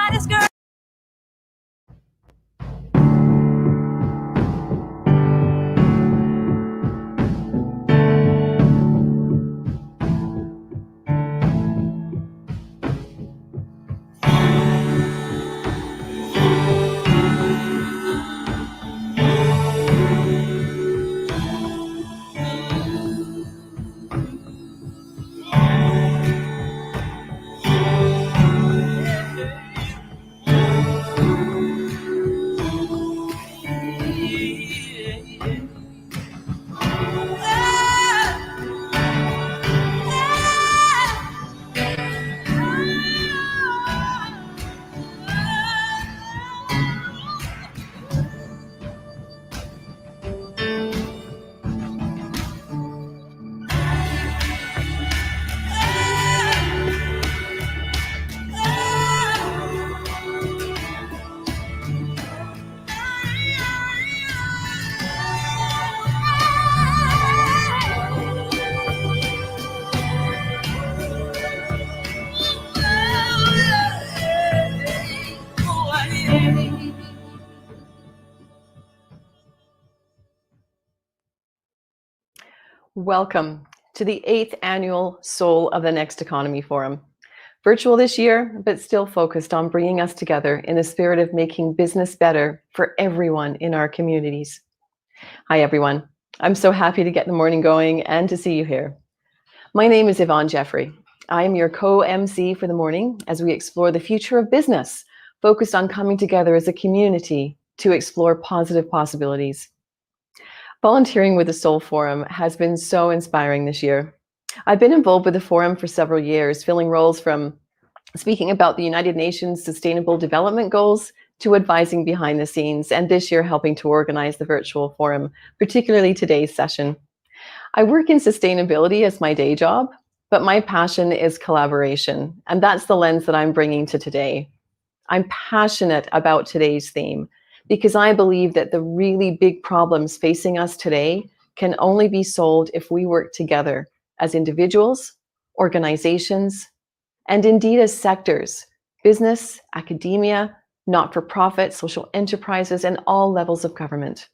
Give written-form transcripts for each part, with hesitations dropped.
baddest girl. Welcome to the 8th annual Soul of the Next Economy Forum. Virtual this year, but still focused on bringing us together in the spirit of making business better for everyone in our communities. Hi, everyone. I'm so happy to get the morning going and to see you here. My name is Yvonne Jeffrey. I am your co-MC for the morning as we explore the future of business, focused on coming together as a community to explore positive possibilities. Volunteering with the Soul Forum has been so inspiring this year. I've been involved with the forum for several years, filling roles from speaking about the United Nations Sustainable Development Goals to advising behind the scenes, and this year helping to organize the virtual forum, particularly today's session. I work in sustainability as my day job, but my passion is collaboration, and that's the lens that I'm bringing to today. I'm passionate about today's theme, because I believe that the really big problems facing us today can only be solved if we work together as individuals, organizations, and indeed as sectors, business, academia, not-for-profit, social enterprises, and all levels of government.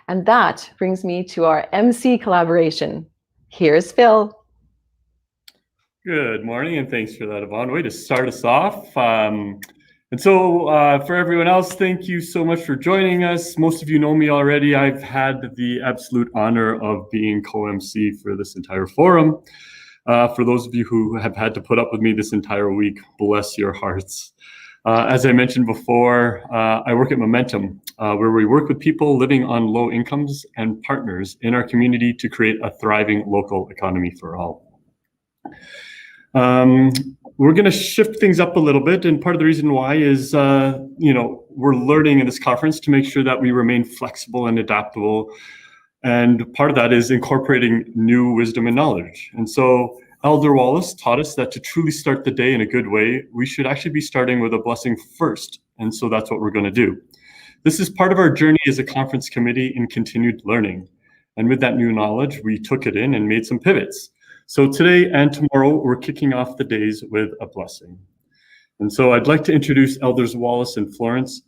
And that brings me to our MC collaboration. Here's Phil. Good morning, and thanks for that, Yvonne. Way to start us off. For everyone else, thank you so much for joining us. Most of you know me already. I've had the absolute honor of being co-MC for this entire forum. For those of you who have had to put up with me this entire week, bless your hearts. As I mentioned before, I work at Momentum, where we work with people living on low incomes and partners in our community to create a thriving local economy for all. We're going to shift things up a little bit, and part of the reason why is, we're learning in this conference to make sure that we remain flexible and adaptable, and part of that is incorporating new wisdom and knowledge. And so Elder Wallace taught us that to truly start the day in a good way, we should actually be starting with a blessing first, and so that's what we're going to do. This is part of our journey as a conference committee in continued learning, and with that new knowledge, we took it in and made some pivots. So today and tomorrow, we're kicking off the days with a blessing. And so I'd like to introduce Elders Wallace and Florence.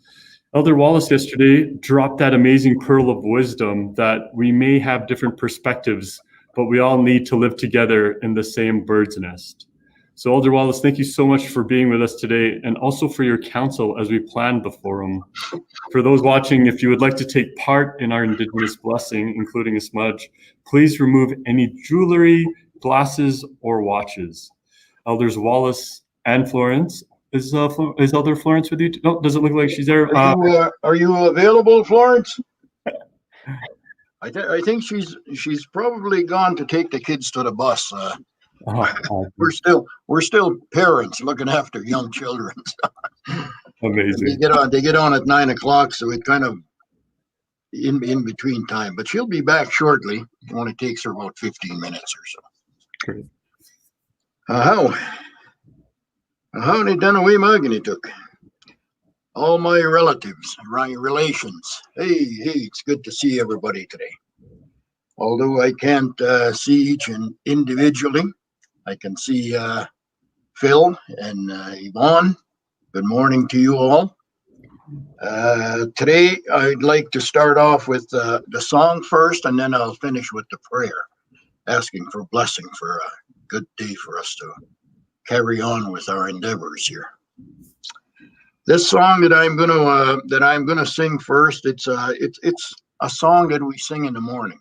Elder Wallace yesterday dropped that amazing pearl of wisdom that we may have different perspectives, but we all need to live together in the same bird's nest. So Elder Wallace, thank you so much for being with us today, and also for your counsel as we planned the forum. For those watching, if you would like to take part in our Indigenous blessing, including a smudge, please remove any jewelry, glasses, or watches. Elders Wallace and Florence. Is Elder Florence with you? No, does it look like she's there? Are you available, Florence? I think she's probably gone to take the kids to the bus. We're still parents looking after young children. Amazing. They get on at 9 o'clock, so it kind of in between time. But she'll be back shortly. It only takes her about 15 minutes or so. Great. Howdy Dunaway Magani took. All my relatives, relations. Hey, it's good to see everybody today. Although I can't see each individually, I can see Phil and Yvonne Good morning to you all. Today, I'd like to start off with the song first, and then I'll finish with the prayer, asking for blessing for a good day for us to carry on with our endeavors here. This song that I'm gonna sing first, it's a song that we sing in the morning.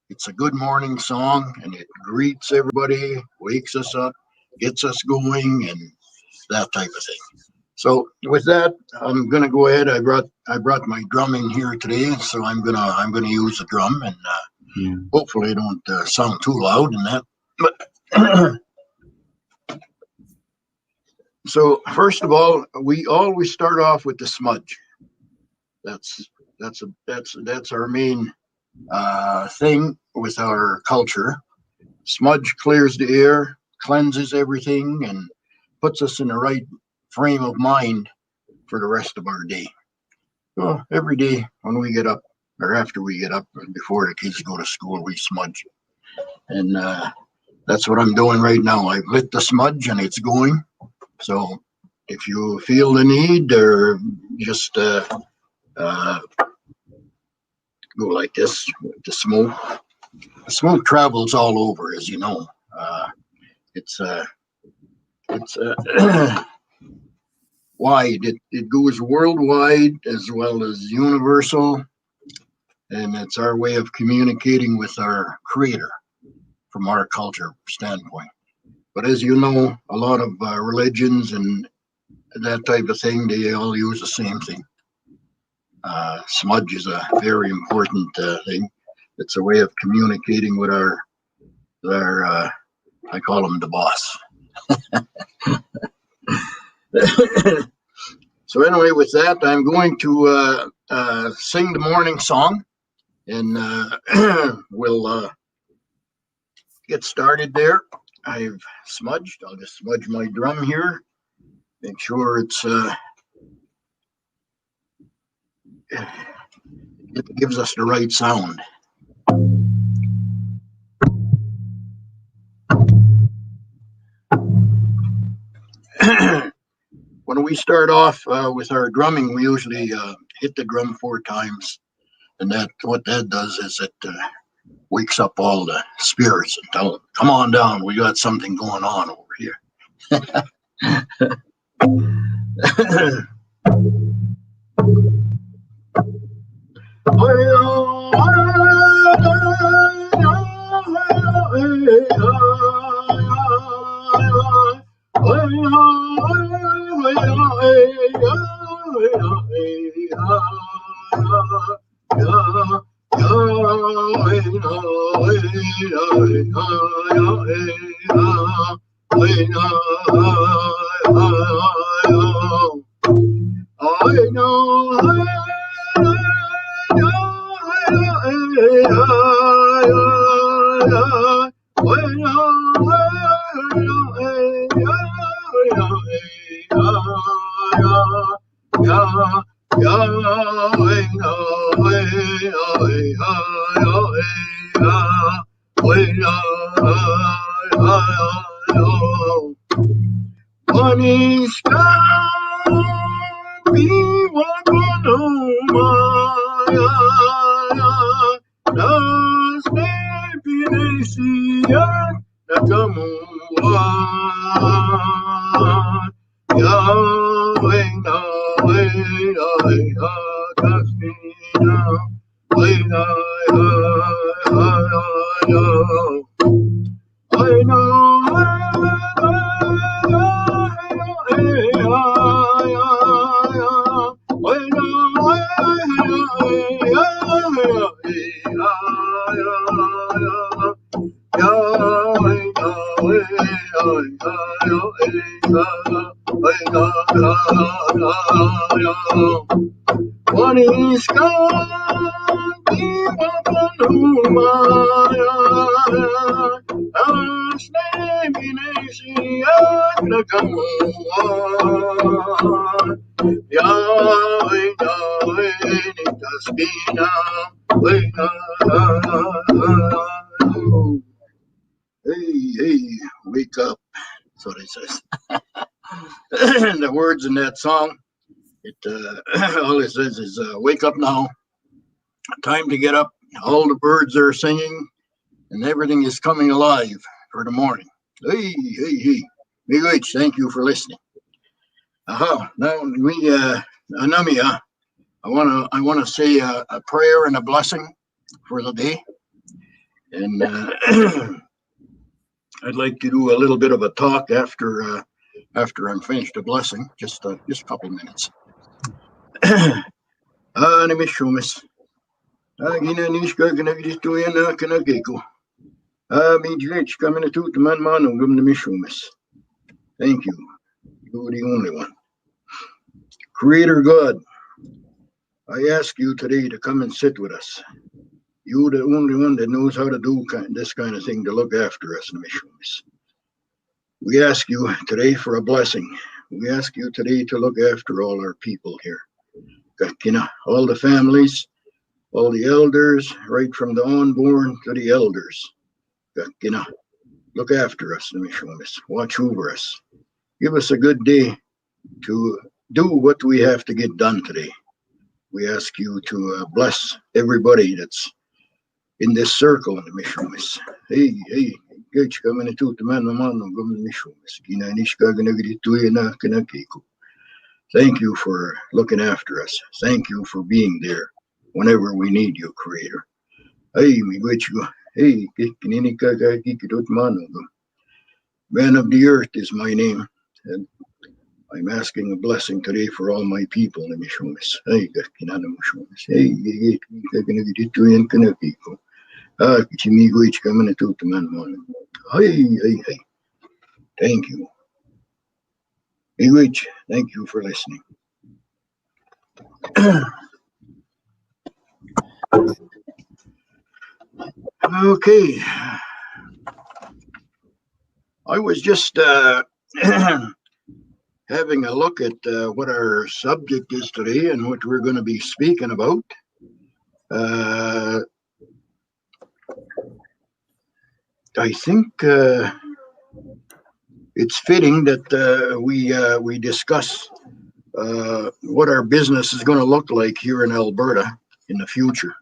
It's a good morning song, and it greets everybody, wakes us up, gets us going, and that type of thing. So with that, I'm gonna go ahead. I brought my drum in here today, so I'm gonna use the drum, and hopefully it don't sound too loud in that. But so first of all, we always start off with the smudge. That's our main thing with our culture. Smudge clears the air, cleanses everything, and puts us in the right frame of mind for the rest of our day. Well, every day when we get up, or after we get up, before the kids go to school, we smudge. And that's what I'm doing right now. I've lit the smudge and it's going. So if you feel the need, or just go like this with the smoke. The smoke travels all over, as you know. It's wide. It goes worldwide as well as universal, and it's our way of communicating with our Creator from our culture standpoint. But as you know, a lot of religions and that type of thing, they all use the same thing. Smudge is a very important thing. It's a way of communicating with our I call him the boss. So anyway, with that, I'm going to sing the morning song, and we'll get started there. I've smudged. I'll just smudge my drum here. Make sure it gives us the right sound. When we start off with our drumming, we usually hit the drum 4 times, and what that does is it wakes up all the spirits and tell them, "Come on down, we got something going on over here." Hey, wake up. That's what he says. the words in that song. It all it says is "Wake up now, time to get up." All the birds are singing, and everything is coming alive for the morning. Hey, hey, hey! Big H, thank you for listening. Aha! Now we, Anamia, I wanna say a prayer and a blessing for the day, and I'd like to do a little bit of a talk after I'm finished. A blessing, just a couple minutes. Nimishumis. Gina Nishka Ganagito and Kanageko. Midrich coming to the man gum the Mishumis. Thank you. You're the only one. Creator God, I ask you today to come and sit with us. You're the only one that knows how to do this kind of thing to look after us, Nimishumis. We ask you today for a blessing. We ask you today to look after all our people here. All the families, all the elders, right from the unborn to the elders. Look after us, watch over us. Give us a good day to do what we have to get done today. We ask you to bless everybody that's in this circle in the Mishumis. Hey, hey, thank you for looking after us. Thank you for being there whenever we need you, Creator. Hey, hey, Man of the Earth is my name, and I'm asking a blessing today for all my people. Hey, hey. Thank you. Thank you for listening. Okay. I was just having a look at what our subject is today and what we're going to be speaking about. I think it's fitting that we discuss what our business is going to look like here in Alberta in the future.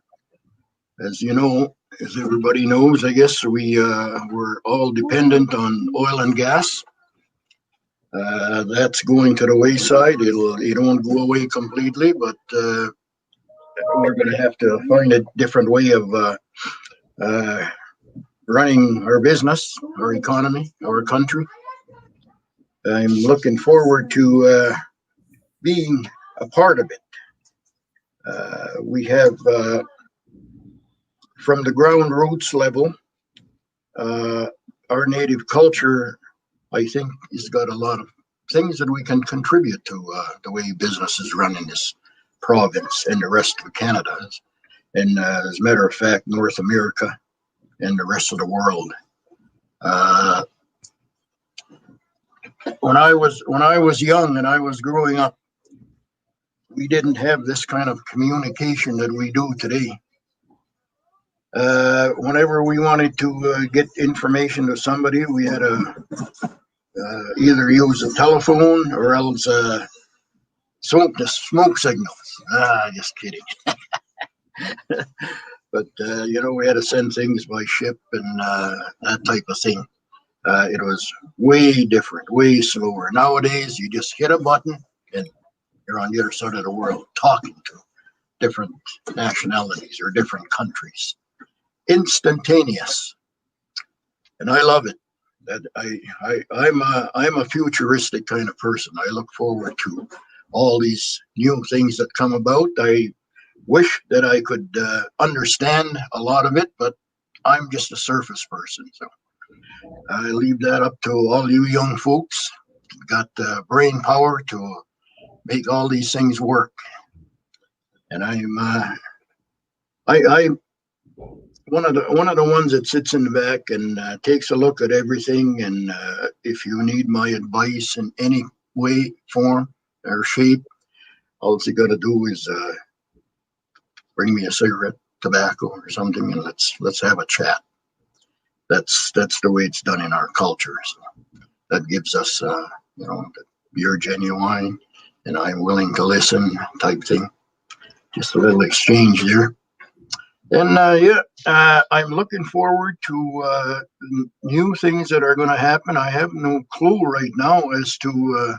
As you know, as everybody knows, I guess we're all dependent on oil and gas. That's going to the wayside. It won't go away completely, but we're going to have to find a different way of running our business, our economy, our country. I'm looking forward to being a part of it. We have, from the ground roots level, our native culture, I think, has got a lot of things that we can contribute to the way business is run in this province and the rest of Canada, and as a matter of fact, North America and the rest of the world. When I was young and I was growing up, we didn't have this kind of communication that we do today. Whenever we wanted to get information to somebody, we had to either use a telephone or else smoke signals. Just kidding. But we had to send things by ship and that type of thing. It was way different, way slower. Nowadays, you just hit a button and you're on the other side of the world talking to different nationalities or different countries. Instantaneous, and I love it. That I'm a futuristic kind of person. I look forward to all these new things that come about. I wish that I could understand a lot of it, but I'm just a surface person. So I leave that up to all you young folks. Got the brain power to make all these things work. And I'm one of the ones that sits in the back and takes a look at everything. And if you need my advice in any way, form, or shape, all you got to do is bring me a cigarette, tobacco, or something, and let's have a chat. That's the way it's done in our culture. So that gives us, you're genuine, and I'm willing to listen type thing. Just a little exchange there. And I'm looking forward to new things that are going to happen. I have no clue right now as to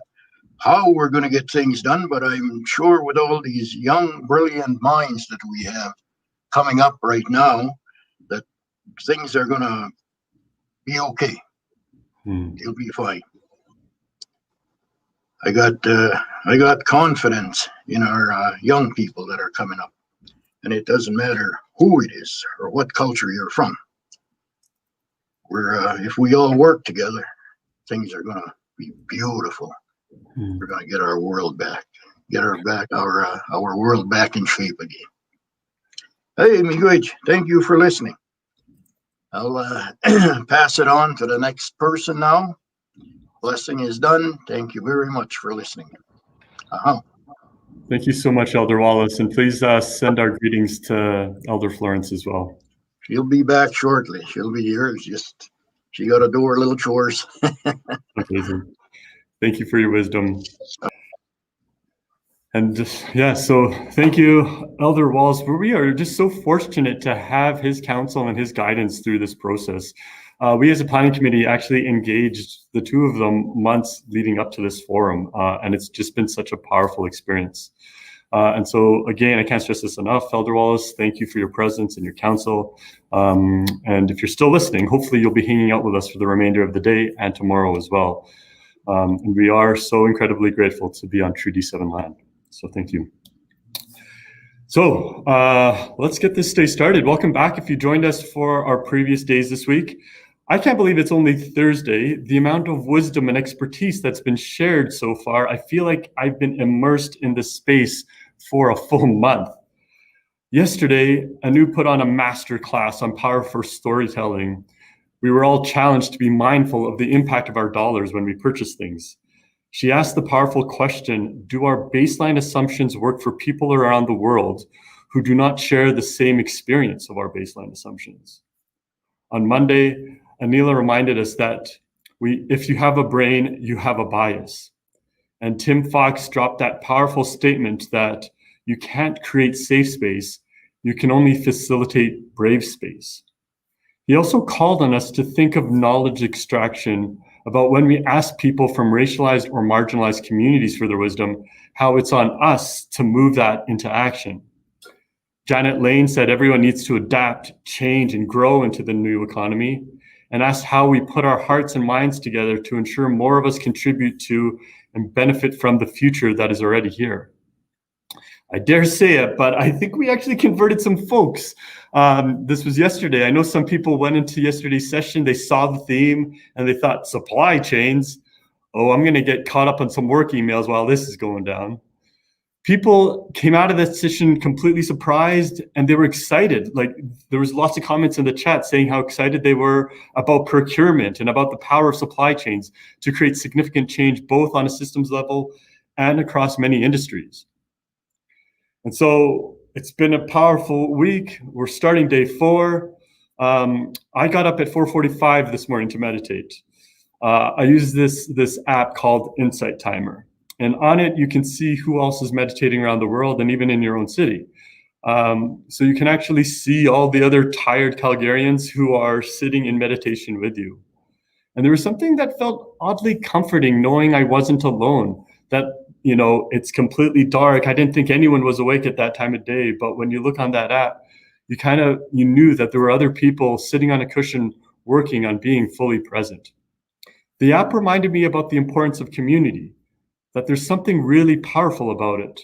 how we're going to get things done, but I'm sure with all these young, brilliant minds that we have coming up right now, that things are going to be okay. It'll be fine. I got confidence in our young people that are coming up, and it doesn't matter who it is or what culture you're from. If we all work together, things are gonna be beautiful. We're gonna get our world back, our world back in shape again. Hey, Miigwech, thank you for listening. I'll pass it on to the next person now. Blessing is done. Thank you very much for listening. Thank you so much, Elder Wallace, and please send our greetings to Elder Florence as well. She'll be back shortly. She'll be here. She got to do her little chores. Amazing. Thank you for your wisdom. And so thank you, Elder Wallace. We are just so fortunate to have his counsel and his guidance through this process. We as a planning committee actually engaged the two of them months leading up to this forum, and it's just been such a powerful experience. And so again, I can't stress this enough, Elder Wallace, thank you for your presence and your counsel. And if you're still listening, hopefully you'll be hanging out with us for the remainder of the day and tomorrow as well. And we are so incredibly grateful to be on Treaty 7 land. So thank you. So let's get this day started. Welcome back if you joined us for our previous days this week. I can't believe it's only Thursday. The amount of wisdom and expertise that's been shared so far, I feel like I've been immersed in this space for a full month. Yesterday, Anu put on a master class on powerful storytelling. We were all challenged to be mindful of the impact of our dollars when we purchase things. She asked the powerful question, do our baseline assumptions work for people around the world who do not share the same experience of our baseline assumptions? On Monday, Anila reminded us that if you have a brain, you have a bias. And Tim Fox dropped that powerful statement that you can't create safe space, you can only facilitate brave space. He also called on us to think of knowledge extraction about when we ask people from racialized or marginalized communities for their wisdom, how it's on us to move that into action. Janet Lane said everyone needs to adapt, change, and grow into the new economy, and asked how we put our hearts and minds together to ensure more of us contribute to and benefit from the future that is already here. I dare say it, but I think we actually converted some folks. This was yesterday. I know some people went into yesterday's session, they saw the theme, and they thought, supply chains. Oh, I'm going to get caught up on some work emails while this is going down. People came out of that session completely surprised, and they were excited. Like, there was lots of comments in the chat saying how excited they were about procurement and about the power of supply chains to create significant change, both on a systems level and across many industries. And so it's been a powerful week. We're starting day 4. I got up at 4:45 this morning to meditate. I use this app called Insight Timer. And on it, you can see who else is meditating around the world and even in your own city. So you can actually see all the other tired Calgarians who are sitting in meditation with you. And there was something that felt oddly comforting, knowing I wasn't alone, that, you know, it's completely dark. I didn't think anyone was awake at that time of day. But when you look on that app, you knew that there were other people sitting on a cushion working on being fully present. The app reminded me about the importance of community, that there's something really powerful about it.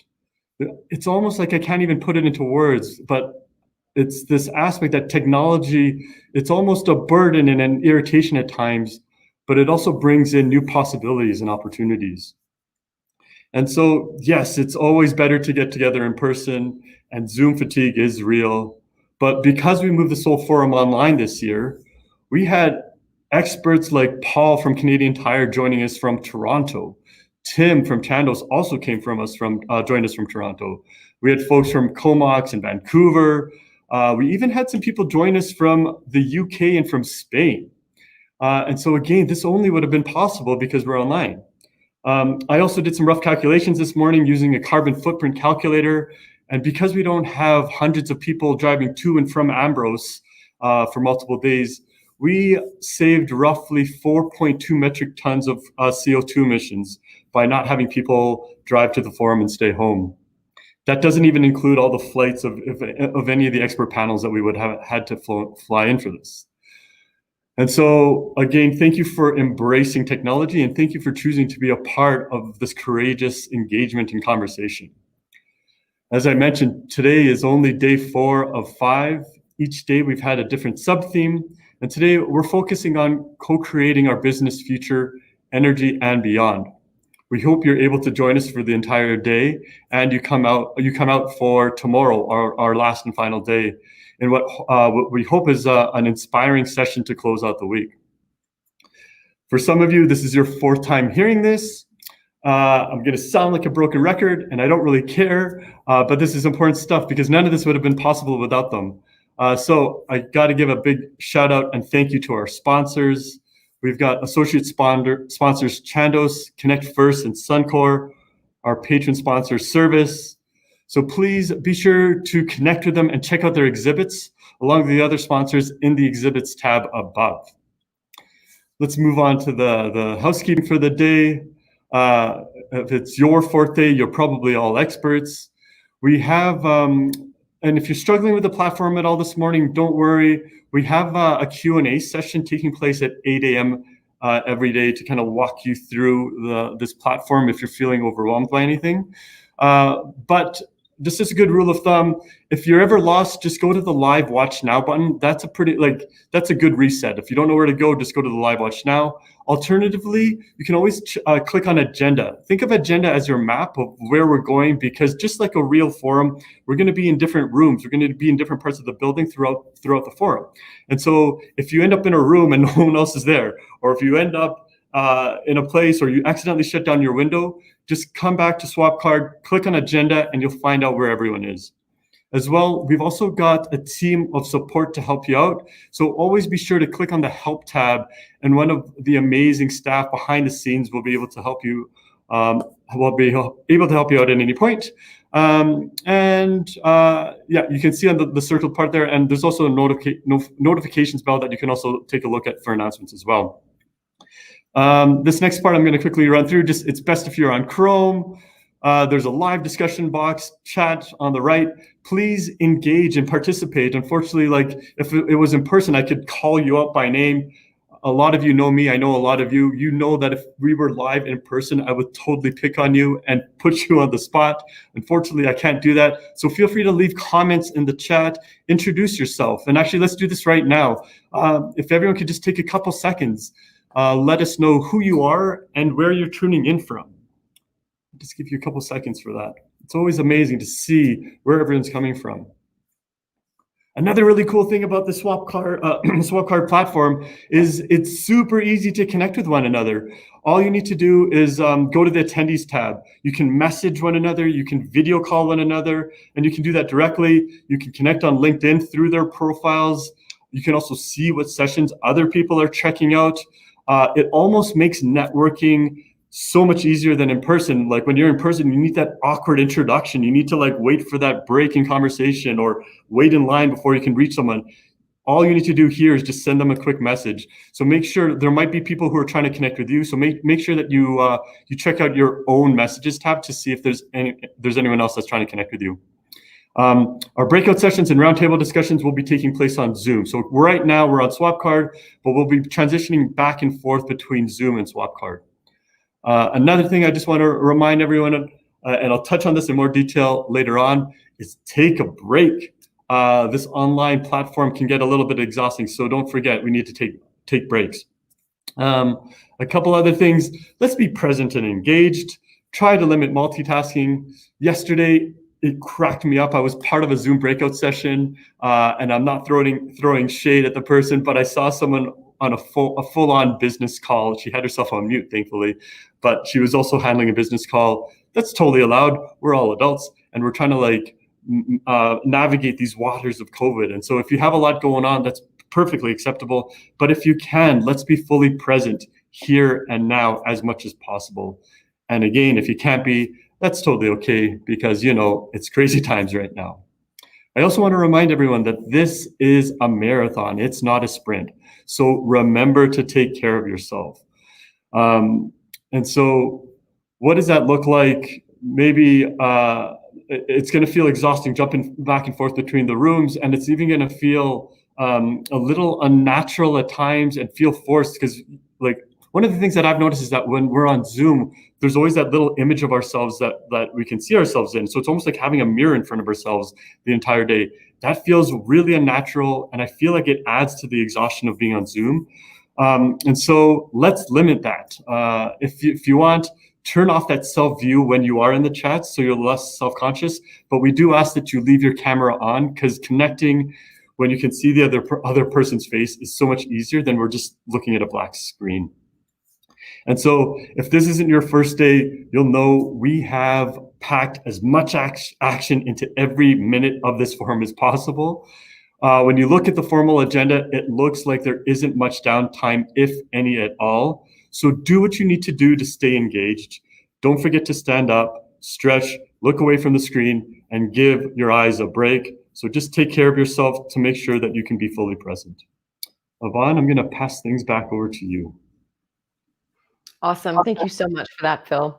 It's almost like I can't even put it into words, but it's this aspect that technology, it's almost a burden and an irritation at times, but it also brings in new possibilities and opportunities. And so, yes, it's always better to get together in person, and Zoom fatigue is real. But because we moved the Soul Forum online this year, we had experts like Paul from Canadian Tire joining us from Toronto. Tim from Chandos also joined us from Toronto. We had folks from Comox and Vancouver. We even had some people join us from the UK and from Spain. And so again, this only would have been possible because we're online. I also did some rough calculations this morning using a carbon footprint calculator. And because we don't have hundreds of people driving to and from Ambrose for multiple days, we saved roughly 4.2 metric tons of CO2 emissions by not having people drive to the forum and stay home. That doesn't even include all the flights of any of the expert panels that we would have had to fly in for this. And so, again, thank you for embracing technology, and thank you for choosing to be a part of this courageous engagement and conversation. As I mentioned, today is only day 4 of 5. Each day we've had a different sub-theme, and today we're focusing on co-creating our business future, energy, and beyond. We hope you're able to join us for the entire day, and you come out for tomorrow, our last and final day, in what we hope is an inspiring session to close out the week. For some of you, this is your 4th time hearing this. I'm going to sound like a broken record, and I don't really care, but this is important stuff because none of this would have been possible without them. So I got to give a big shout out and thank you to our sponsors. We've got associate sponsors Chandos, Connect First, and Suncor, our patron sponsor Service. So please be sure to connect with them and check out their exhibits along with the other sponsors in the exhibits tab above. Let's move on to the housekeeping for the day. If it's your 4th day, you're probably all experts. We have, and if you're struggling with the platform at all this morning, don't worry. We have a Q&A session taking place at 8 a.m. Every day to kind of walk you through this platform if you're feeling overwhelmed by anything. But this is a good rule of thumb. If you're ever lost, just go to the Live Watch Now button. That's a good reset. If you don't know where to go, just go to the Live Watch Now. Alternatively, you can always click on Agenda. Think of Agenda as your map of where we're going, because just like a real forum, we're going to be in different rooms. We're going to be in different parts of the building throughout the forum. And so if you end up in a room and no one else is there, or if you end up in a place or you accidentally shut down your window, just come back to Swapcard, click on Agenda, and you'll find out where everyone is. As well, we've also got a team of support to help you out. So always be sure to click on the Help tab, and one of the amazing staff behind the scenes will be able to help you. Will be able to help you out at any point. Yeah, you can see on the circled part there, and there's also a notifications bell that you can also take a look at for announcements as well. This next part I'm going to quickly run through. It's best if you're on Chrome. There's a live discussion box, chat on the right. Please engage and participate. Unfortunately, like if it was in person, I could call you up by name. A lot of you know me. I know a lot of you. You know that if we were live in person, I would totally pick on you and put you on the spot. Unfortunately, I can't do that. So feel free to leave comments in the chat. Introduce yourself. And actually, let's do this right now. If everyone could just take a couple seconds, let us know who you are and where you're tuning in from. Just give you a couple seconds for that. It's always amazing to see where everyone's coming from. Another really cool thing about the Swapcard platform is it's super easy to connect with one another. All you need to do is go to the attendees tab. You can message one another, you can video call one another, and you can do that directly. You can connect on LinkedIn through their profiles. You can also see what sessions other people are checking out. It almost makes networking so much easier than in person. Like when you're in person, you need that awkward introduction. You need to like wait for that break in conversation or wait in line before you can reach someone. All you need to do here is just send them a quick message. So make sure there might be people who are trying to connect with you. So make sure that you check out your own messages tab to see if there's anyone else that's trying to connect with you. Our breakout sessions and roundtable discussions will be taking place on Zoom. So right now we're on Swapcard, but we'll be transitioning back and forth between Zoom and Swapcard. Another thing I just want to remind everyone, and I'll touch on this in more detail later on, is take a break. This online platform can get a little bit exhausting, so don't forget, we need to take breaks. A couple other things, let's be present and engaged. Try to limit multitasking. Yesterday, it cracked me up. I was part of a Zoom breakout session, and I'm not throwing shade at the person, but I saw someone on a full-on business call. She had herself on mute, thankfully, but she was also handling a business call. That's totally allowed. We're all adults, and we're trying to like navigate these waters of COVID. And so if you have a lot going on, that's perfectly acceptable. But if you can, let's be fully present here and now as much as possible. And again, if you can't be, that's totally okay because, it's crazy times right now. I also want to remind everyone that this is a marathon. It's not a sprint. So remember to take care of yourself. And so what does that look like? Maybe it's going to feel exhausting jumping back and forth between the rooms, and it's even going to feel a little unnatural at times and feel forced because, like, one of the things that I've noticed is that when we're on Zoom, there's always that little image of ourselves that we can see ourselves in. So it's almost like having a mirror in front of ourselves the entire day. That feels really unnatural, and I feel like it adds to the exhaustion of being on Zoom. And so let's limit that. If you want, turn off that self-view when you are in the chat so you're less self-conscious. But we do ask that you leave your camera on because connecting when you can see the other person's face is so much easier than we're just looking at a black screen. And so if this isn't your first day, you'll know we have packed as much action into every minute of this forum as possible. When you look at the formal agenda, it looks like there isn't much downtime, if any at all. So do what you need to do to stay engaged. Don't forget to stand up, stretch, look away from the screen, and give your eyes a break. So just take care of yourself to make sure that you can be fully present. Yvonne, I'm going to pass things back over to you. Awesome. Thank you so much for that, Phil.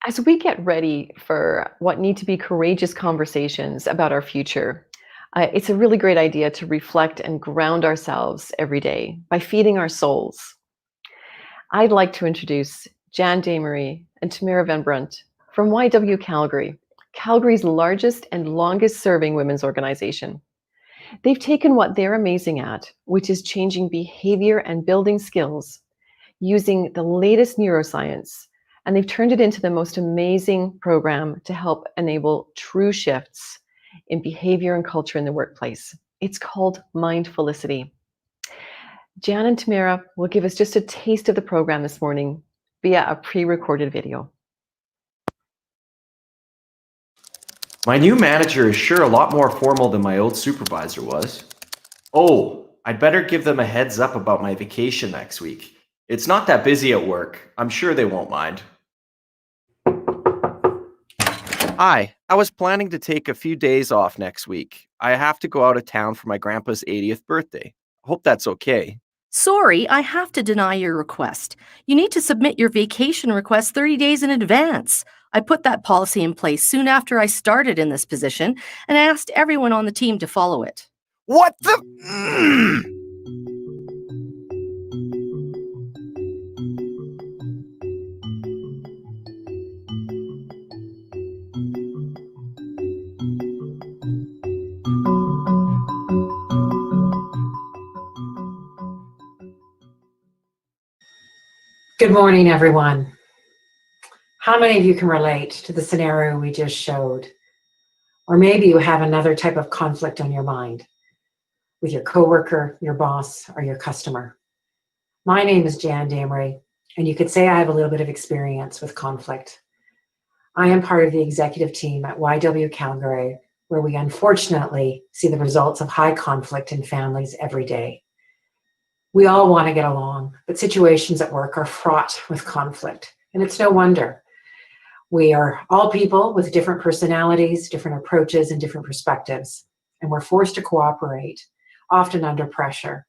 As we get ready for what need to be courageous conversations about our future, it's a really great idea to reflect and ground ourselves every day by feeding our souls. I'd like to introduce Jan Desmarais and Tamara Van Brunt from YW Calgary, Calgary's largest and longest serving women's organization. They've taken what they're amazing at, which is changing behavior and building skills using the latest neuroscience, and they've turned it into the most amazing program to help enable true shifts in behavior and culture in the workplace. It's called Mindfelicity. Jan and Tamara will give us just a taste of the program this morning via a pre-recorded video. My new manager is sure a lot more formal than my old supervisor was. Oh, I'd better give them a heads up about my vacation next week. It's not that busy at work. I'm sure they won't mind. Hi, I was planning to take a few days off next week. I have to go out of town for my grandpa's 80th birthday. Hope that's okay. Sorry, I have to deny your request. You need to submit your vacation request 30 days in advance. I put that policy in place soon after I started in this position, and I asked everyone on the team to follow it. What the? Good morning, everyone. How many of you can relate to the scenario we just showed? Or maybe you have another type of conflict on your mind with your coworker, your boss, or your customer. My name is Jan Desmarais, and you could say I have a little bit of experience with conflict. I am part of the executive team at YW Calgary, where we unfortunately see the results of high conflict in families every day. We all want to get along, but situations at work are fraught with conflict, and it's no wonder. We are all people with different personalities, different approaches, and different perspectives, and we're forced to cooperate, often under pressure.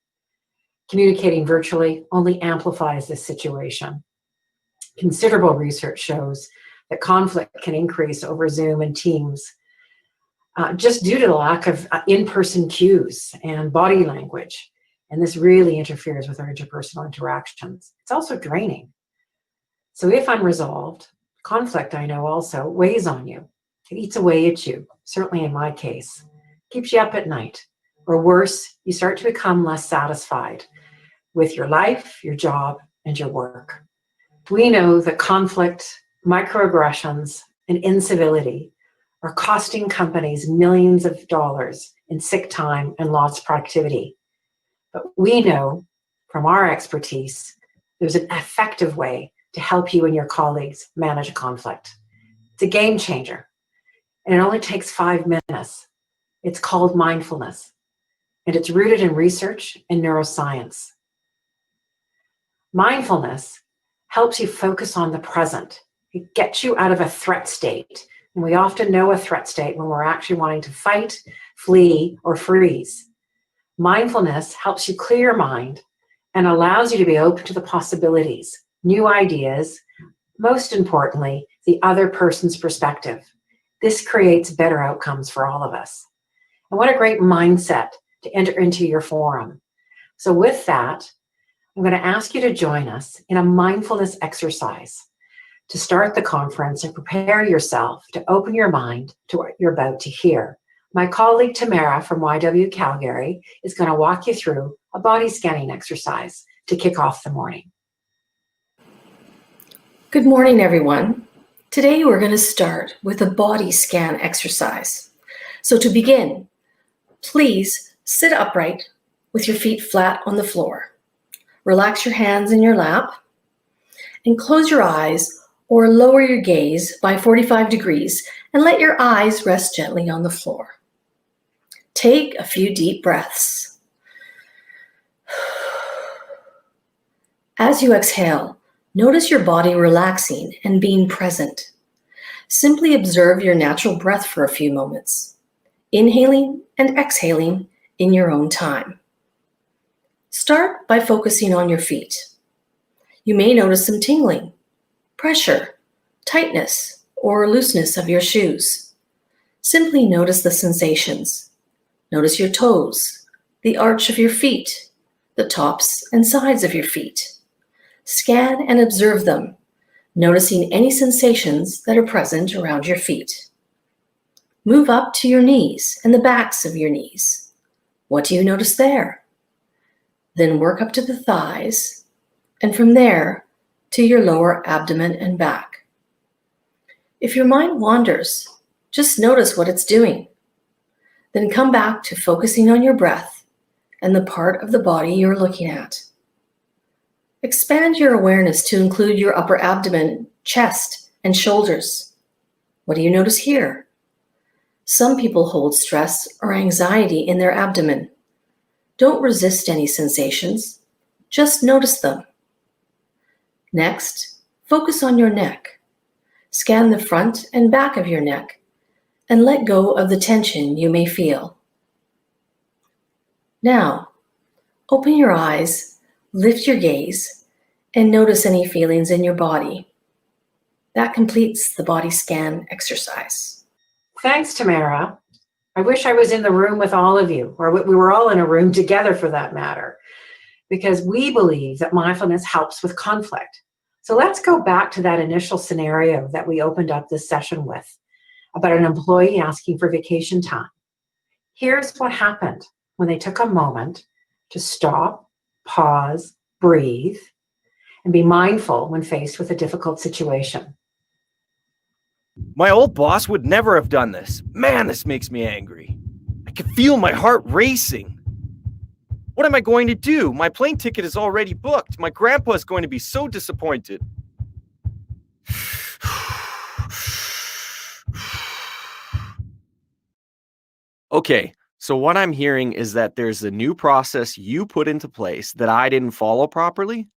Communicating virtually only amplifies this situation. Considerable research shows that conflict can increase over Zoom and Teams just due to the lack of in-person cues and body language. And this really interferes with our interpersonal interactions. It's also draining. So if unresolved, conflict, I know, also weighs on you. It eats away at you, certainly in my case. Keeps you up at night. Or worse, you start to become less satisfied with your life, your job, and your work. We know that conflict, microaggressions, and incivility are costing companies millions of dollars in sick time and lost productivity. But we know from our expertise, there's an effective way to help you and your colleagues manage a conflict. It's a game changer, and it only takes 5 minutes. It's called mindfulness, and it's rooted in research and neuroscience. Mindfulness helps you focus on the present. It gets you out of a threat state. And we often know a threat state when we're actually wanting to fight, flee, or freeze. Mindfulness helps you clear your mind and allows you to be open to the possibilities, new ideas, most importantly, the other person's perspective. This creates better outcomes for all of us. And what a great mindset to enter into your forum. So with that, I'm going to ask you to join us in a mindfulness exercise to start the conference and prepare yourself to open your mind to what you're about to hear. My colleague Tamara from YW Calgary is going to walk you through a body scanning exercise to kick off the morning. Good morning, everyone. Today we're going to start with a body scan exercise. So to begin, please sit upright with your feet flat on the floor. Relax your hands in your lap and close your eyes or lower your gaze by 45 degrees and let your eyes rest gently on the floor. Take a few deep breaths. As you exhale, notice your body relaxing and being present. Simply observe your natural breath for a few moments, inhaling and exhaling in your own time. Start by focusing on your feet. You may notice some tingling, pressure, tightness, or looseness of your shoes. Simply notice the sensations. Notice your toes, the arch of your feet, the tops and sides of your feet. Scan and observe them, noticing any sensations that are present around your feet. Move up to your knees and the backs of your knees. What do you notice there? Then work up to the thighs, and from there to your lower abdomen and back. If your mind wanders, just notice what it's doing. Then come back to focusing on your breath and the part of the body you're looking at. Expand your awareness to include your upper abdomen, chest, and shoulders. What do you notice here? Some people hold stress or anxiety in their abdomen. Don't resist any sensations, just notice them. Next, focus on your neck. Scan the front and back of your neck and let go of the tension you may feel. Now, open your eyes, lift your gaze, and notice any feelings in your body. That completes the body scan exercise. Thanks, Tamara. I wish I was in the room with all of you, or we were all in a room together for that matter, because we believe that mindfulness helps with conflict. So let's go back to that initial scenario that we opened up this session with about an employee asking for vacation time. Here's what happened when they took a moment to stop, pause, breathe, and be mindful when faced with a difficult situation. My old boss would never have done this. Man, this makes me angry. I can feel my heart racing. What am I going to do? My plane ticket is already booked. My grandpa is going to be so disappointed. Okay, so what I'm hearing is that there's a new process you put into place that I didn't follow properly?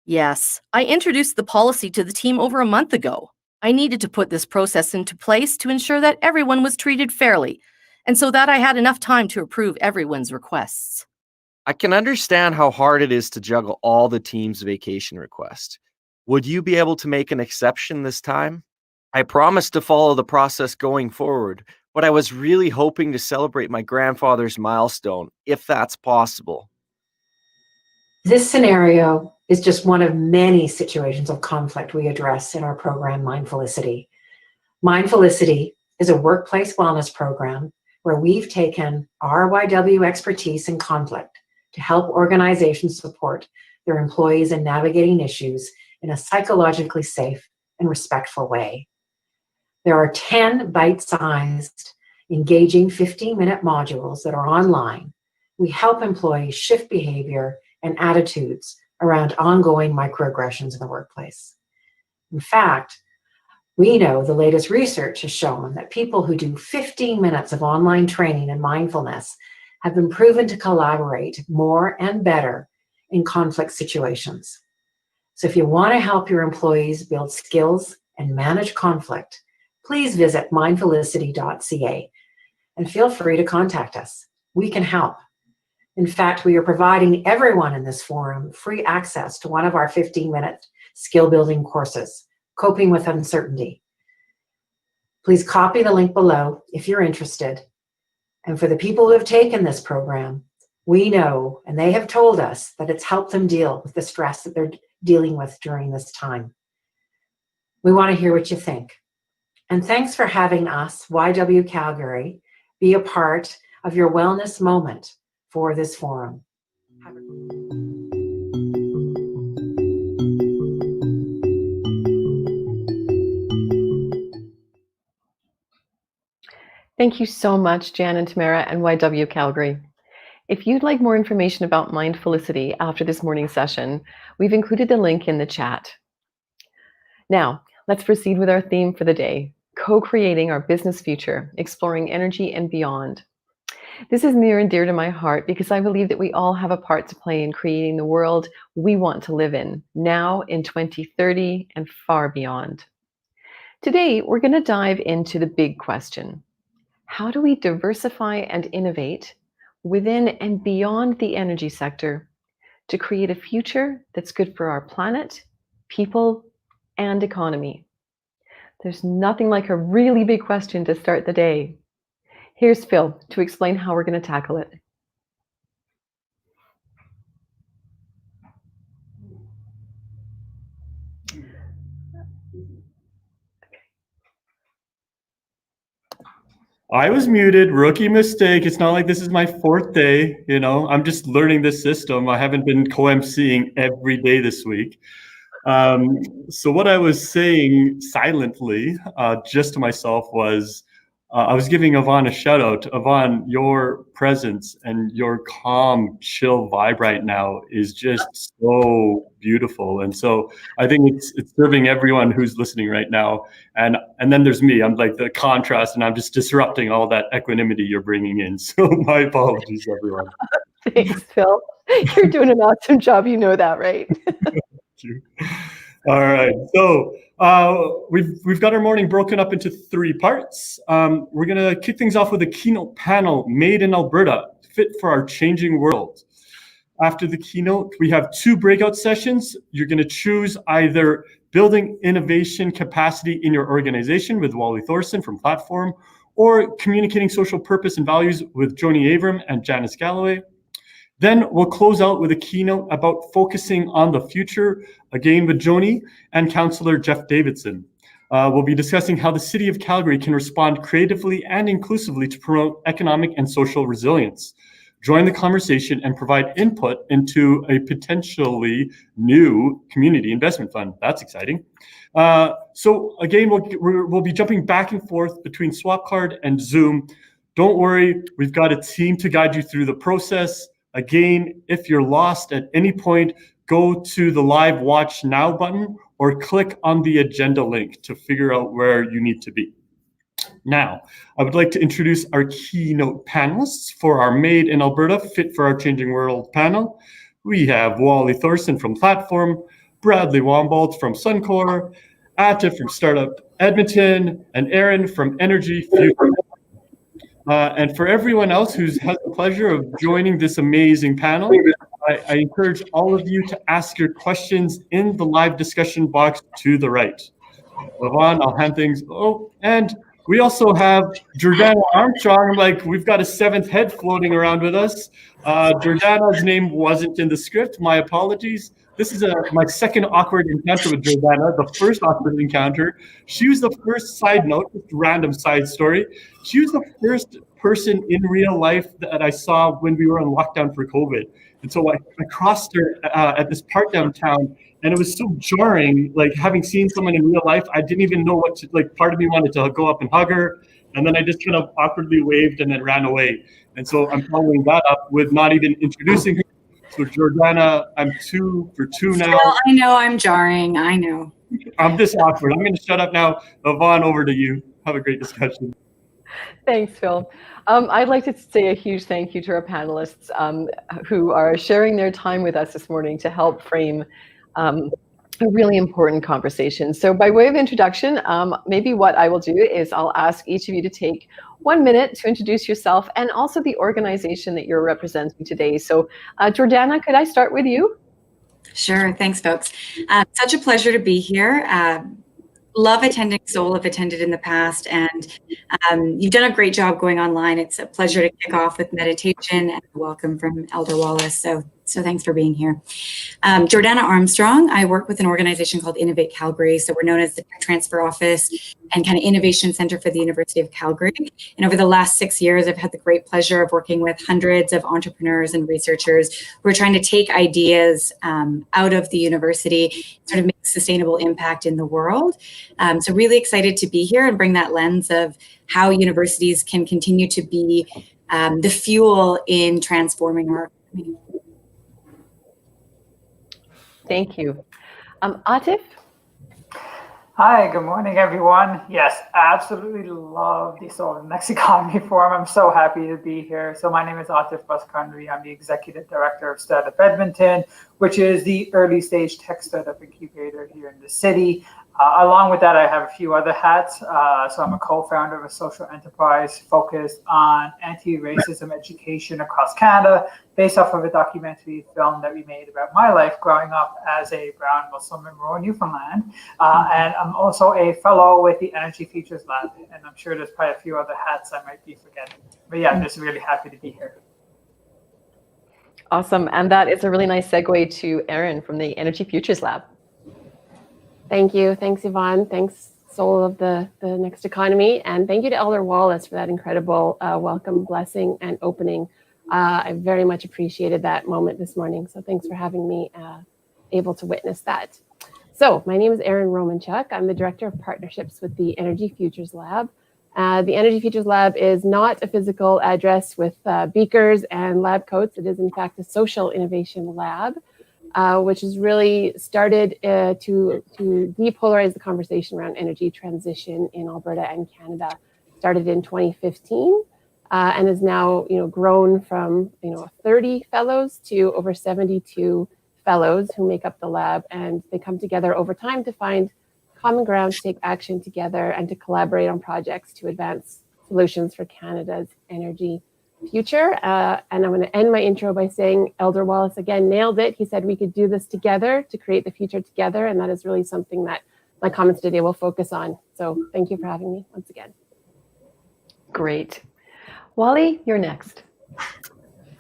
Yes, I introduced the policy to the team over a month ago. I needed to put this process into place to ensure that everyone was treated fairly, and so that I had enough time to approve everyone's requests. I can understand how hard it is to juggle all the team's vacation requests. Would you be able to make an exception this time? I promise to follow the process going forward, but I was really hoping to celebrate my grandfather's milestone, if that's possible. This scenario is just one of many situations of conflict we address in our program, Mindfulicity. Mindfulicity is a workplace wellness program where we've taken RYW expertise in conflict to help organizations support their employees in navigating issues in a psychologically safe and respectful way. There are 10 bite-sized, engaging 15-minute modules that are online. We help employees shift behavior and attitudes around ongoing microaggressions in the workplace. In fact, we know the latest research has shown that people who do 15 minutes of online training in mindfulness have been proven to collaborate more and better in conflict situations. So if you want to help your employees build skills and manage conflict, please visit mindfelicity.ca and feel free to contact us. We can help. In fact, we are providing everyone in this forum free access to one of our 15-minute skill building courses, Coping with Uncertainty. Please copy the link below if you're interested. And for the people who have taken this program, we know, and they have told us, that it's helped them deal with the stress that they're dealing with during this time. We want to hear what you think. And thanks for having us, YW Calgary, be a part of your wellness moment for this forum. Thank you so much, Jan and Tamara and YW Calgary. If you'd like more information about Mindfelicity after this morning's session, we've included the link in the chat. Now, let's proceed with our theme for the day, co-creating our business future, exploring energy and beyond. This is near and dear to my heart because I believe that we all have a part to play in creating the world we want to live in, now in 2030 and far beyond. Today, we're going to dive into the big question. How do we diversify and innovate within and beyond the energy sector to create a future that's good for our planet, people, and economy? There's nothing like a really big question to start the day. Here's Phil to explain how we're going to tackle it. I was muted, rookie mistake. It's not like this is my fourth day, you know. I'm just learning this system. I haven't been co-emceeing every day this week. So what I was saying silently, just to myself, was I was giving Yvonne a shout out. Yvonne, your presence and your calm, chill vibe right now is just so beautiful. And so I think it's serving everyone who's listening right now. And then there's me. I'm like the contrast, and I'm just disrupting all that equanimity you're bringing in. So my apologies, everyone. Thanks, Phil. You're doing an awesome job. You know that, right? Thank you. All right. So we've got our morning broken up into 3 parts. We're going to kick things off with a keynote panel, Made in Alberta, Fit for Our Changing World. After the keynote, we have 2 breakout sessions. You're going to choose either Building Innovation Capacity in Your Organization with Wally Thorson from Platform, or Communicating Social Purpose and Values with Joni Avram and Janice Galloway. Then we'll close out with a keynote about focusing on the future, again with Joni and Councillor Jeff Davidson. We'll be discussing how the City of Calgary can respond creatively and inclusively to promote economic and social resilience. Join the conversation and provide input into a potentially new community investment fund. That's exciting. So again, we'll be jumping back and forth between Swapcard and Zoom. Don't worry, we've got a team to guide you through the process. Again, if you're lost at any point, go to the Live Watch Now button or click on the agenda link to figure out where you need to be. Now, I would like to introduce our keynote panelists for our Made in Alberta Fit for Our Changing World panel. We have Wally Thorson from Platform, Bradley Wombold from Suncor, Atta from Startup Edmonton, and Aaron from Energy Future. And for everyone else who's had the pleasure of joining this amazing panel, I encourage all of you to ask your questions in the live discussion box to the right. Yvonne, I'll hand things. Oh, and we also have Jordana Armstrong. Like, we've got a 7th head floating around with us. Jordana's name wasn't in the script. My apologies. This is my 2nd awkward encounter with Jordana, the first awkward encounter. She was the first, side note, just random side story. She was the first person in real life that I saw when we were on lockdown for COVID. And so I crossed her at this park downtown, and it was so jarring, like having seen someone in real life. I didn't even know what to, like, part of me wanted to go up and hug her, and then I just kind of awkwardly waved and then ran away. And so I'm following that up with not even introducing her. So Jordana, I'm 2 for 2 now. Still, I know I'm jarring. I know. I'm this awkward. I'm going to shut up now. Yvonne, over to you. Have a great discussion. Thanks, Phil. I'd like to say a huge thank you to our panelists who are sharing their time with us this morning to help frame A really important conversation. So by way of introduction, maybe what I will do is I'll ask each of you to take 1 minute to introduce yourself and also the organization that you're representing today. So Jordana, could I start with you? Sure. Thanks, folks. Such a pleasure to be here. Love attending Soul. I've attended in the past, and you've done a great job going online. It's a pleasure to kick off with meditation and a welcome from Elder Wallace. So thanks for being here. Jordana Armstrong. I work with an organization called Innovate Calgary. So we're known as the Tech Transfer Office and kind of Innovation Center for the University of Calgary. And over the last 6 years, I've had the great pleasure of working with hundreds of entrepreneurs and researchers who are trying to take ideas out of the university, sort of make sustainable impact in the world. So really excited to be here and bring that lens of how universities can continue to be the fuel in transforming our economy. Thank you. Atif? Hi, good morning, everyone. Yes, absolutely love the Soul of the Next Economy Forum. I'm so happy to be here. So my name is Atif Baskandri. I'm the Executive Director of Startup Edmonton, which is the early stage tech startup incubator here in the city. Along with that, I have a few other hats. So I'm a co-founder of a social enterprise focused on anti-racism education across Canada, based off of a documentary film that we made about my life growing up as a brown Muslim in rural Newfoundland. And I'm also a fellow with the Energy Futures Lab. And I'm sure there's probably a few other hats I might be forgetting. But yeah, I'm just really happy to be here. Awesome. And that is a really nice segue to Erin from the Energy Futures Lab. Thank you. Thanks, Yvonne. Thanks, Soul of the Next Economy. And thank you to Elder Wallace for that incredible welcome, blessing, and opening. I very much appreciated that moment this morning. So thanks for having me able to witness that. So my name is Erin Romanchuk. I'm the Director of Partnerships with the Energy Futures Lab. The Energy Futures Lab is not a physical address with beakers and lab coats. It is, in fact, a social innovation lab, which has really started to depolarize the conversation around energy transition in Alberta and Canada. Started in 2015 and is now grown from 30 fellows to over 72 fellows who make up the lab, and they come together over time to find common ground, to take action together, and to collaborate on projects to advance solutions for Canada's energy future. And I'm going to end my intro by saying Elder Wallace again nailed it. He said we could do this together to create the future together, and that is really something that my comments today will focus on. So thank you for having me once again. Great. Wally, you're next.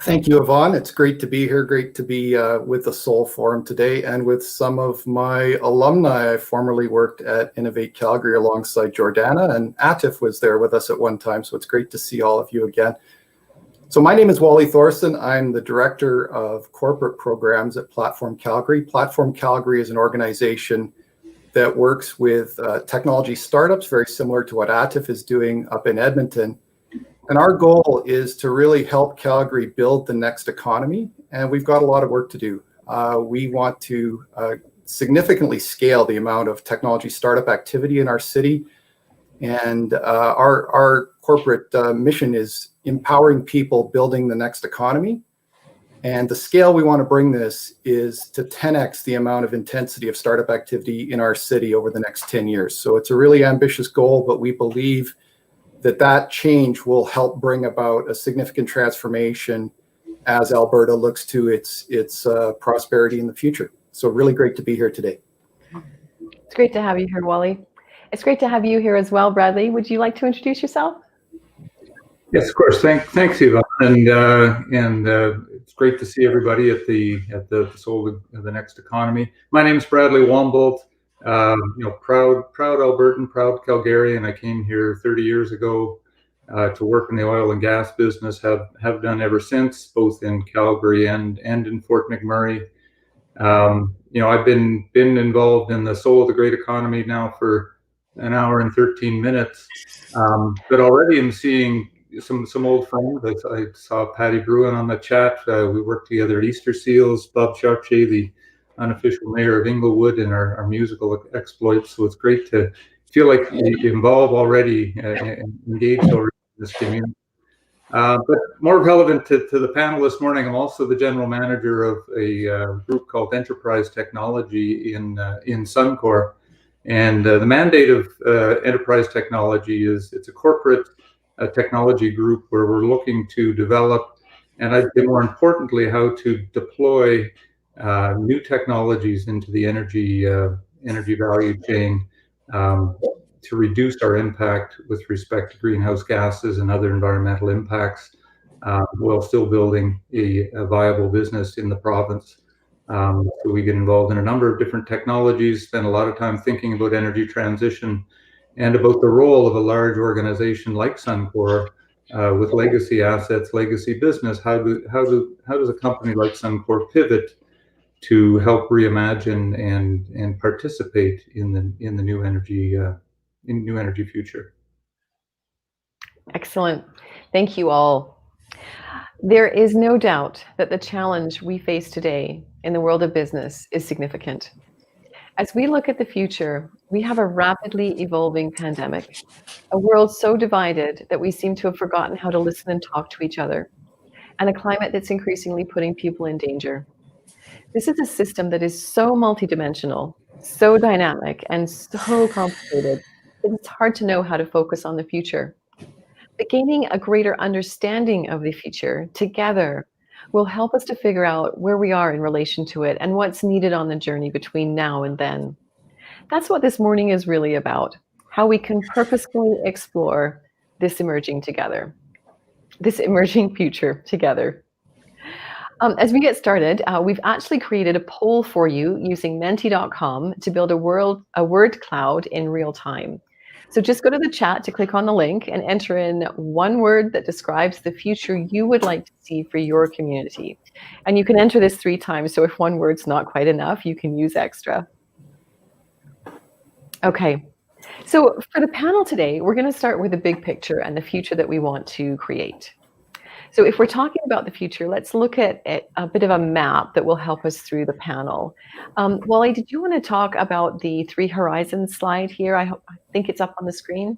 Thank you, Yvonne. It's great to be here. Great to be with the Soul Forum today and with some of my alumni. I formerly worked at Innovate Calgary alongside Jordana, and Atif was there with us at one time. So it's great to see all of you again. So my name is Wally Thorson. I'm the Director of Corporate Programs at Platform Calgary. Platform Calgary is an organization that works with technology startups, very similar to what Atif is doing up in Edmonton. And our goal is to really help Calgary build the next economy. And we've got a lot of work to do. We want to significantly scale the amount of technology startup activity in our city. And our corporate mission is empowering people building the next economy. And the scale we want to bring this is to 10x the amount of intensity of startup activity in our city over the next 10 years. So it's a really ambitious goal, but we believe that change will help bring about a significant transformation as Alberta looks to its prosperity in the future. So really great to be here today. It's great to have you here, Wally. It's great to have you here as well, Bradley. Would you like to introduce yourself? Yes, of course. Thanks, Eva. And it's great to see everybody at the Soul of the Next Economy. My name is Bradley Wambolt. Proud Albertan, proud Calgarian. I came here 30 years ago to work in the oil and gas business. Have done ever since, both in Calgary and in Fort McMurray. I've been involved in the Soul of the Great Economy now for an hour and 13 minutes. But already I'm seeing some old friends. I saw Patty Bruin on the chat. We worked together at Easter Seals. Bob Chartier, the unofficial mayor of Inglewood, and our musical exploits. So it's great to feel like you involve already and engaged already in this community. But more relevant to the panel this morning, I'm also the general manager of a group called Enterprise Technology in Suncor. And the mandate of Enterprise Technology is it's a corporate technology group where we're looking to develop, and I'd say more importantly, how to deploy new technologies into the energy value chain to reduce our impact with respect to greenhouse gases and other environmental impacts, while still building a viable business in the province. So we get involved in a number of different technologies, spend a lot of time thinking about energy transition and about the role of a large organization like Suncor with legacy assets, legacy business. How does a company like Suncor pivot to help reimagine and participate in the new energy future? Excellent. Thank you all. There is no doubt that the challenge we face today in the world of business is significant. As we look at the future, we have a rapidly evolving pandemic, a world so divided that we seem to have forgotten how to listen and talk to each other, and a climate that's increasingly putting people in danger. This is a system that is so multidimensional, so dynamic, and so complicated that it's hard to know how to focus on the future. But gaining a greater understanding of the future together will help us to figure out where we are in relation to it and what's needed on the journey between now and then. That's what this morning is really about, how we can purposefully explore this emerging future together. As we get started, we've actually created a poll for you using Menti.com to build a word cloud in real time. So just go to the chat to click on the link and enter in one word that describes the future you would like to see for your community. And you can enter this 3 times, so if one word's not quite enough, you can use extra. Okay, so for the panel today, we're going to start with the big picture and the future that we want to create. So if we're talking about the future, let's look at a bit of a map that will help us through the panel. Wally, did you want to talk about the 3 horizons slide here? I think it's up on the screen.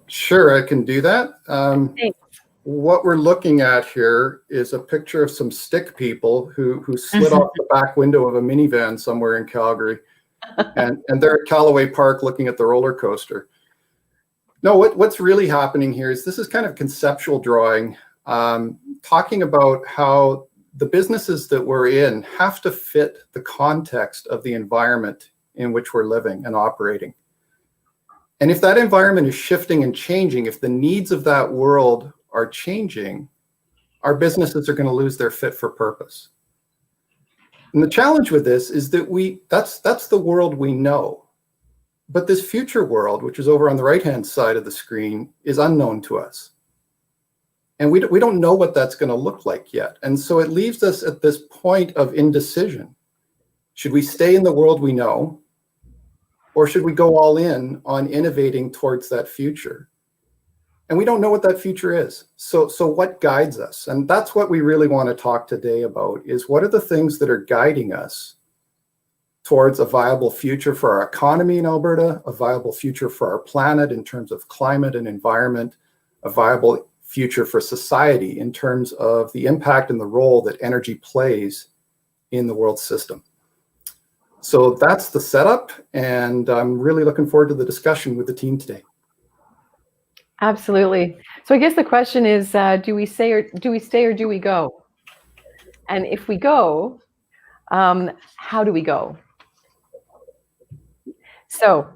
Sure, I can do that. Thanks. What we're looking at here is a picture of some stick people who slid off the back window of a minivan somewhere in Calgary. And they're at Callaway Park looking at the roller coaster. No, what's really happening here is this is kind of conceptual drawing, talking about how the businesses that we're in have to fit the context of the environment in which we're living and operating. And if that environment is shifting and changing, if the needs of that world are changing, our businesses are going to lose their fit for purpose. And the challenge with this is that that's the world we know. But this future world, which is over on the right-hand side of the screen, is unknown to us. And we don't know what that's going to look like yet. And so it leaves us at this point of indecision. Should we stay in the world we know? Or should we go all in on innovating towards that future? And we don't know what that future is. So what guides us? And that's what we really want to talk today about, is what are the things that are guiding us towards a viable future for our economy in Alberta, a viable future for our planet in terms of climate and environment, a viable future for society in terms of the impact and the role that energy plays in the world system. So that's the setup, and I'm really looking forward to the discussion with the team today. Absolutely. So I guess the question is, do we stay or do we go? And if we go, how do we go? So,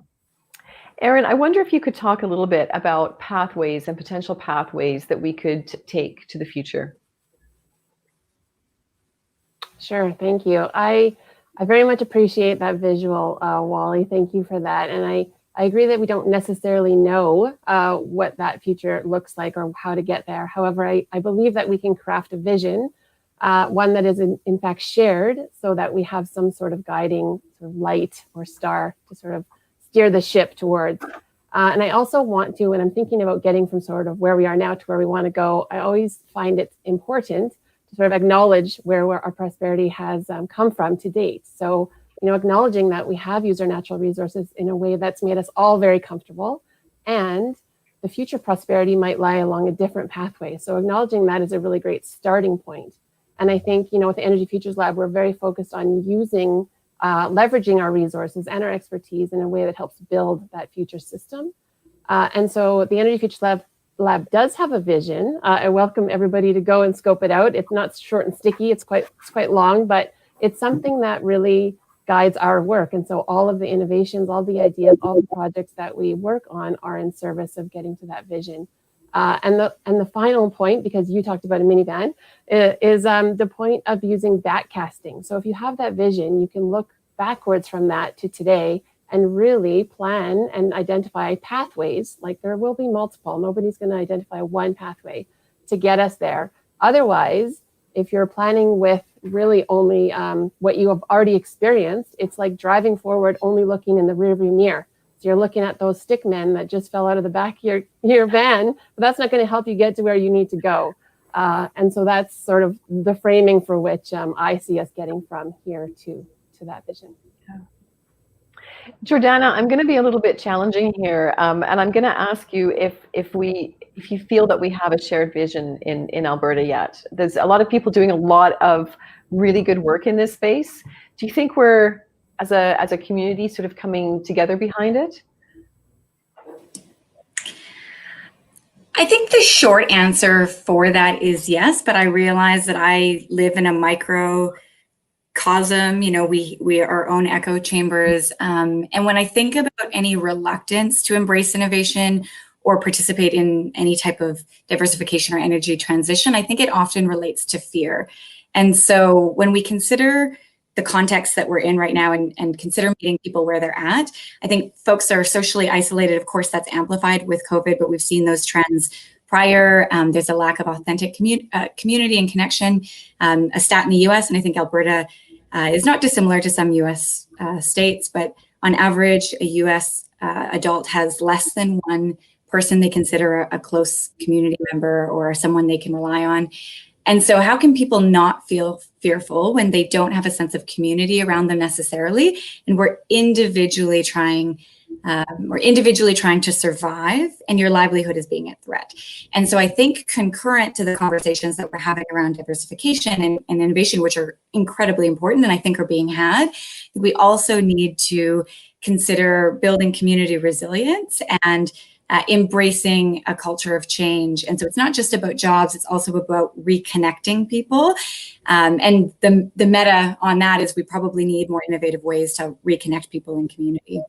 Erin, I wonder if you could talk a little bit about pathways and potential pathways that we could take to the future. Sure, thank you. I very much appreciate that visual, Wally. Thank you for that. And I agree that we don't necessarily know what that future looks like or how to get there. However, I believe that we can craft a vision, one that is in fact shared, so that we have some sort of guiding sort of light or star to sort of steer the ship towards. And I also want to, when I'm thinking about getting from sort of where we are now to where we want to go, I always find it important to sort of acknowledge where our prosperity has come from to date. So, you know, acknowledging that we have used our natural resources in a way that's made us all very comfortable, and the future prosperity might lie along a different pathway. So acknowledging that is a really great starting point. And I think, with the Energy Futures Lab, we're very focused on leveraging our resources and our expertise in a way that helps build that future system. And so the Energy Futures Lab does have a vision. I welcome everybody to go and scope it out. It's not short and sticky, it's quite long, but it's something that really guides our work. And so all of the innovations, all the ideas, all the projects that we work on are in service of getting to that vision. And the final point, because you talked about a minivan, is the point of using backcasting. So if you have that vision, you can look backwards from that to today and really plan and identify pathways. Like there will be multiple. Nobody's going to identify one pathway to get us there. Otherwise, if you're planning with really only what you have already experienced, it's like driving forward, only looking in the rearview mirror. So you're looking at those stick men that just fell out of the back of your van, but that's not going to help you get to where you need to go. And so that's sort of the framing for which I see us getting from here to that vision. Yeah. Jordana, I'm going to be a little bit challenging here, and I'm going to ask you if you feel that we have a shared vision in Alberta yet. There's a lot of people doing a lot of really good work in this space. Do you think we're, as a community, sort of coming together behind it? I think the short answer for that is yes, but I realize that I live in a microcosm. We are our own echo chambers. And when I think about any reluctance to embrace innovation or participate in any type of diversification or energy transition, I think it often relates to fear. And so when we consider the context that we're in right now and consider meeting people where they're at, I think folks are socially isolated. Of course, that's amplified with COVID, but we've seen those trends prior. There's a lack of authentic community and connection. A stat in the US, and I think Alberta is not dissimilar to some US states, but on average, a US adult has less than one person they consider a close community member or someone they can rely on. And so how can people not feel fearful when they don't have a sense of community around them necessarily? And we're individually trying to survive, and your livelihood is being at threat. And so I think concurrent to the conversations that we're having around diversification and innovation, which are incredibly important and I think are being had, we also need to consider building community resilience and embracing a culture of change. And so it's not just about jobs, it's also about reconnecting people. And the meta on that is we probably need more innovative ways to reconnect people in community.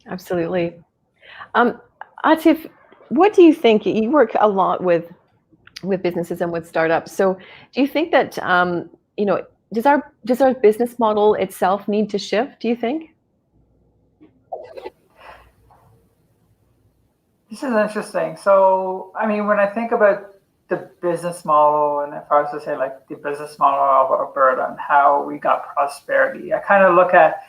Absolutely. Atif, what do you think? You work a lot with businesses and with startups. So do you think that, does our business model itself need to shift, do you think? This is interesting. So, I mean, when I think about the business model, and if I was to say like the business model of Alberta and how we got prosperity, I kind of look at,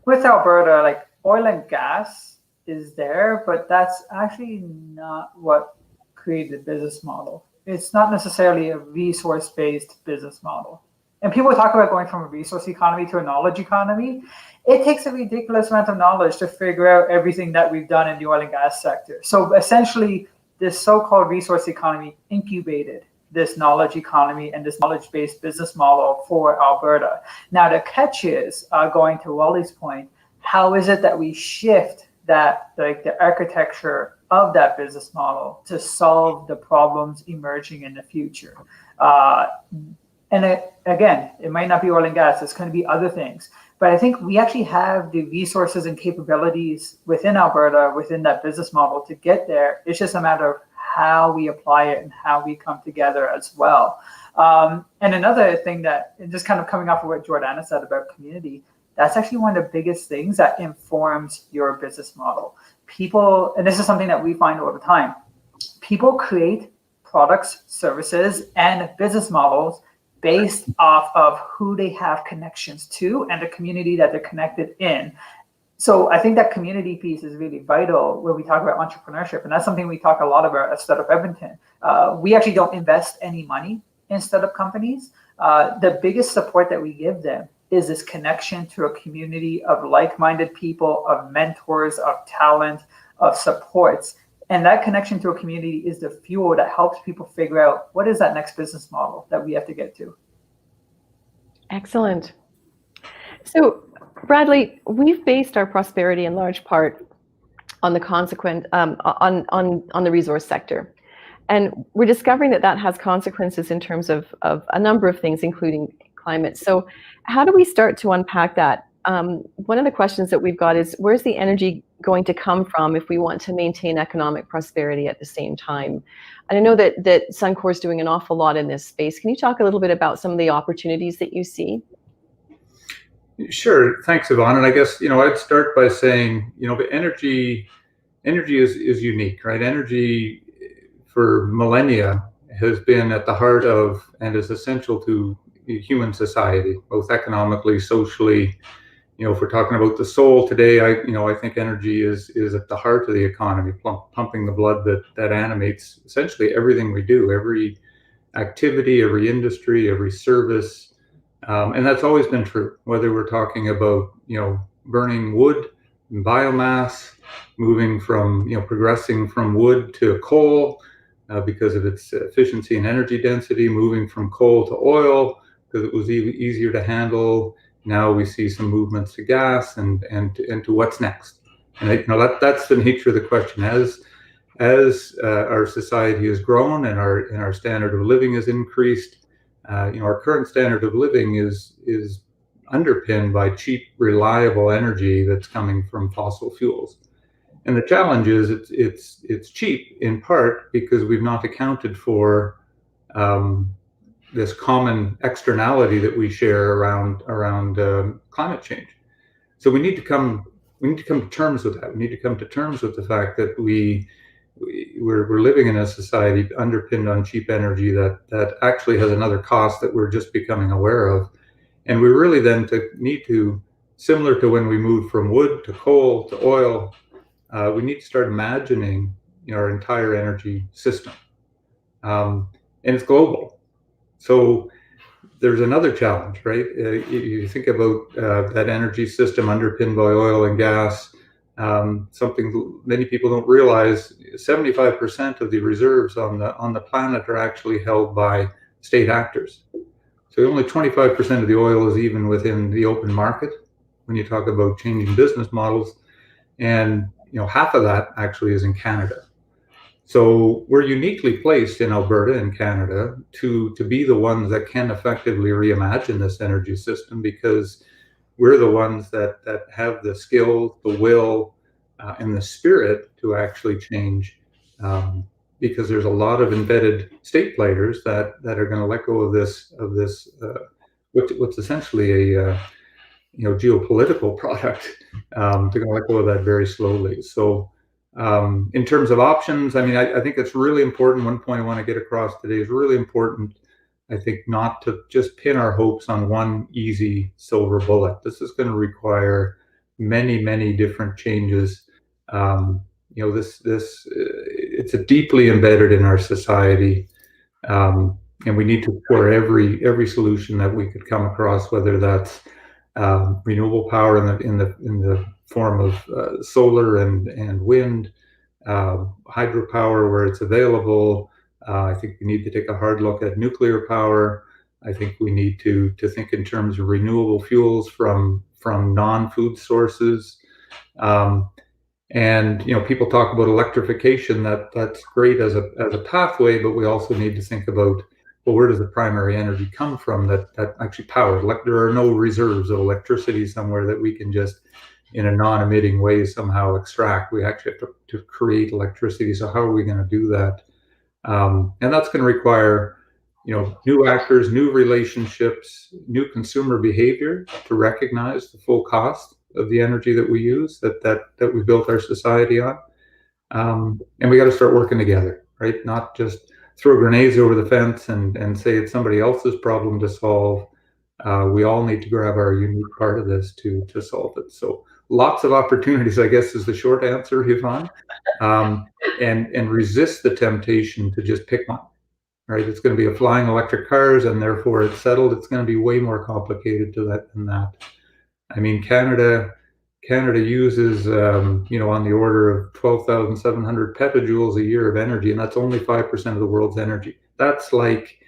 with Alberta, like oil and gas is there, but that's actually not what created the business model. It's not necessarily a resource-based business model. And people talk about going from a resource economy to a knowledge economy. It takes a ridiculous amount of knowledge to figure out everything that we've done in the oil and gas sector. So essentially, this so-called resource economy incubated this knowledge economy and this knowledge-based business model for Alberta. Now, the catch is, going to Wally's point, how is it that we shift that, like the architecture of that business model to solve the problems emerging in the future? And again, it might not be oil and gas, it's going to be other things. But I think we actually have the resources and capabilities within Alberta, within that business model to get there. It's just a matter of how we apply it and how we come together as well. And another thing that, just kind of coming off of what Jordana said about community, that's actually one of the biggest things that informs your business model. People, and this is something that we find all the time, people create products, services, and business models based off of who they have connections to and the community that they're connected in. So I think that community piece is really vital when we talk about entrepreneurship. And that's something we talk a lot about at Startup Edmonton. We actually don't invest any money in startup companies. The biggest support that we give them is this connection to a community of like-minded people, of mentors, of talent, of supports. And that connection to a community is the fuel that helps people figure out what is that next business model that we have to get to. Excellent. So, Bradley, we've based our prosperity in large part on the on the resource sector, and we're discovering that that has consequences in terms of a number of things, including climate. So, how do we start to unpack that? One of the questions that we've got is, where's the energy going to come from if we want to maintain economic prosperity at the same time? And I know that Suncor is doing an awful lot in this space. Can you talk a little bit about some of the opportunities that you see? Sure. Thanks, Yvonne. And I guess, I'd start by saying, the energy is unique, right? Energy for millennia has been at the heart of and is essential to human society, both economically, socially. If we're talking about the soul today, I think energy is at the heart of the economy, pumping the blood that animates essentially everything we do, every activity, every industry, every service. And that's always been true, whether we're talking about, burning wood and biomass, moving from, progressing from wood to coal because of its efficiency and energy density, moving from coal to oil because it was easier to handle. Now we see some movements to gas and to what's next. And that's the nature of the question. As our society has grown and our standard of living has increased, our current standard of living is underpinned by cheap, reliable energy that's coming from fossil fuels. And the challenge is it's cheap in part because we've not accounted for this common externality that we share around climate change. So we need to come to terms with that. We need to come to terms with the fact that we're living in a society underpinned on cheap energy that actually has another cost that we're just becoming aware of. And we really then need to, similar to when we moved from wood to coal to oil, we need to start imagining our entire energy system. And it's global. So there's another challenge, right? You think about that energy system underpinned by oil and gas. Something many people don't realize: 75% of the reserves on the planet are actually held by state actors. So only 25% of the oil is even within the open market when you talk about changing business models, and half of that actually is in Canada. So we're uniquely placed in Alberta and Canada to be the ones that can effectively reimagine this energy system, because we're the ones that have the skill, the will, and the spirit to actually change. Because there's a lot of embedded state players that are going to let go of this what's essentially a geopolitical product. They're going to let go of that very slowly. So. In terms of options, I think it's really important. One point I want to get across today is really important, I think, not to just pin our hopes on one easy silver bullet. This is going to require many, many different changes. It's deeply embedded in our society, and we need to explore every solution that we could come across, whether that's renewable power in the form of solar and wind, hydropower where it's available. I think we need to take a hard look at nuclear power. I think we need to think in terms of renewable fuels from non-food sources. And people talk about electrification. That's great as a pathway, but we also need to think about, well, where does the primary energy come from that actually powers? There are no reserves of electricity somewhere that we can just, in a non-emitting way, somehow extract. We actually have to create electricity. So how are we going to do that? And that's going to require, new actors, new relationships, new consumer behavior to recognize the full cost of the energy that we use, that we built our society on. And we got to start working together, right? Not just throw grenades over the fence and say it's somebody else's problem to solve. We all need to grab our unique part of this to solve it. So lots of opportunities, I guess, is the short answer, Yvonne. And resist the temptation to just pick one, right? It's going to be a flying electric cars, and therefore it's settled. It's going to be way more complicated than that. Canada Canada uses, on the order of 12,700 petajoules a year of energy, and that's only 5% of the world's energy. That's like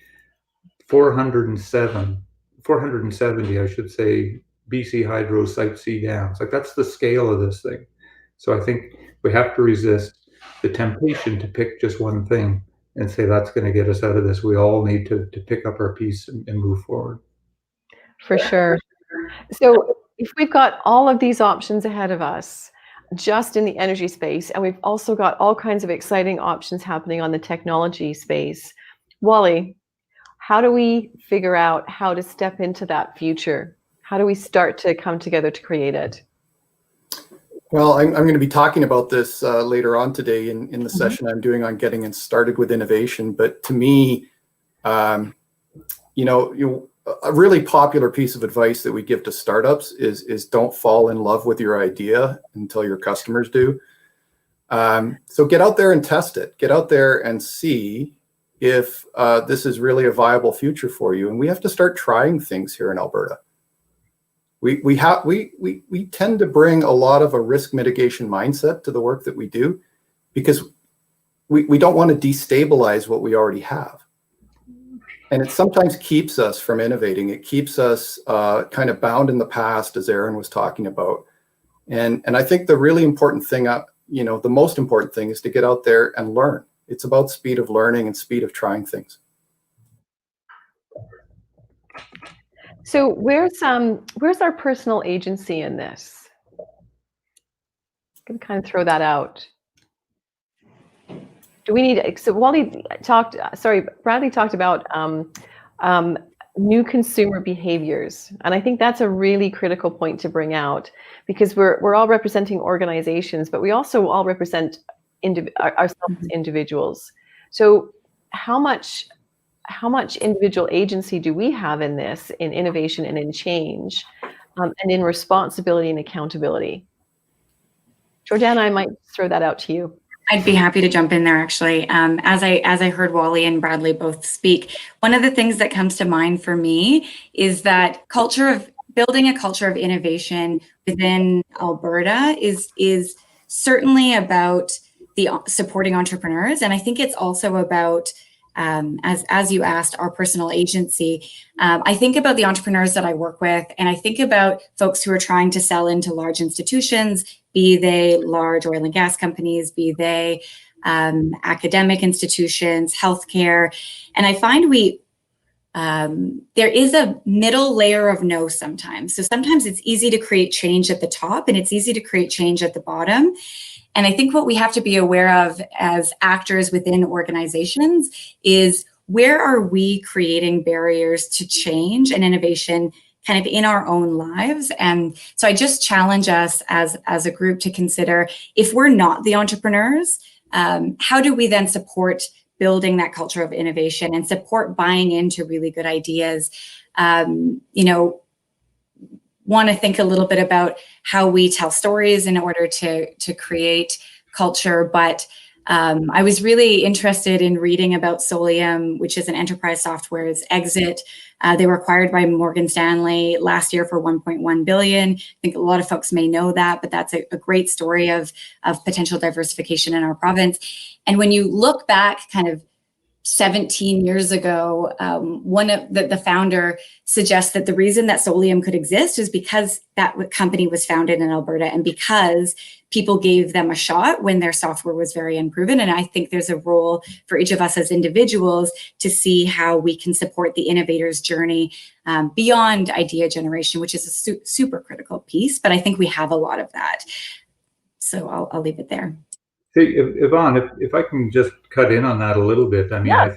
470, I should say, BC Hydro Site C dams. Like, that's the scale of this thing. So I think we have to resist the temptation to pick just one thing and say that's going to get us out of this. We all need to pick up our piece and move forward. For sure. So if we've got all of these options ahead of us, just in the energy space, and we've also got all kinds of exciting options happening on the technology space, Wally, how do we figure out how to step into that future? How do we start to come together to create it? Well, I'm going to be talking about this later on today in the session I'm doing on getting it started with innovation. But to me, a really popular piece of advice that we give to startups is don't fall in love with your idea until your customers do. So get out there and test it. Get out there and see if this is really a viable future for you. And we have to start trying things here in Alberta. We tend to bring a lot of a risk mitigation mindset to the work that we do, because we don't want to destabilize what we already have. And it sometimes keeps us from innovating. It keeps us kind of bound in the past, as Aaron was talking about. And I think the really important thing, the most important thing is to get out there and learn. It's about speed of learning and speed of trying things. So where's our personal agency in this? I'm going to kind of throw that out. Do we need, so Bradley talked about new consumer behaviors. And I think that's a really critical point to bring out, because we're all representing organizations, but we also all represent ourselves as individuals. So how much individual agency do we have in this, in innovation and in change, and in responsibility and accountability? Jordana, I might throw that out to you. I'd be happy to jump in there, actually. As I heard Wally and Bradley both speak, one of the things that comes to mind for me is that building a culture of innovation within Alberta is certainly about the supporting entrepreneurs, and I think it's also about, as you asked, our personal agency. I think about the entrepreneurs that I work with, and I think about folks who are trying to sell into large institutions, be they large oil and gas companies, be they academic institutions, healthcare. And I find there is a middle layer of no sometimes. So sometimes it's easy to create change at the top, and it's easy to create change at the bottom. And I think what we have to be aware of as actors within organizations is, where are we creating barriers to change and innovation kind of in our own lives? And so I just challenge us as a group to consider, if we're not the entrepreneurs, how do we then support building that culture of innovation and support buying into really good ideas? Want to think a little bit about how we tell stories in order to create culture. But I was really interested in reading about Solium, which is an enterprise software's exit. They were acquired by Morgan Stanley last year for $1.1 billion. I think a lot of folks may know that, but that's a great story of potential diversification in our province. And when you look back kind of 17 years ago, one of the founder suggests that the reason that Solium could exist is because that company was founded in Alberta, and because people gave them a shot when their software was very unproven. And I think there's a role for each of us as individuals to see how we can support the innovator's journey beyond idea generation, which is a super critical piece. But I think we have a lot of that. So I'll leave it there. Hey, Yvonne, if I can just cut in on that a little bit. I mean, Yeah.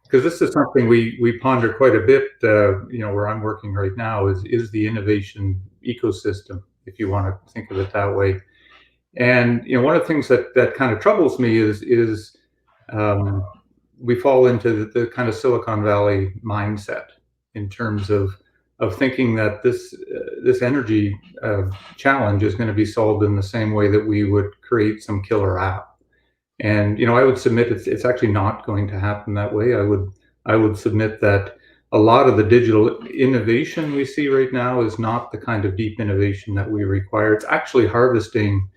Because this is something we ponder quite a bit, where I'm working right now is the innovation ecosystem, if you want to think of it that way. And, one of the things that kind of troubles me is we fall into the kind of Silicon Valley mindset in terms of thinking that this energy challenge is going to be solved in the same way that we would create some killer app. And I would submit it's actually not going to happen that way. I would submit that a lot of the digital innovation we see right now is not the kind of deep innovation that we require. It's actually harvesting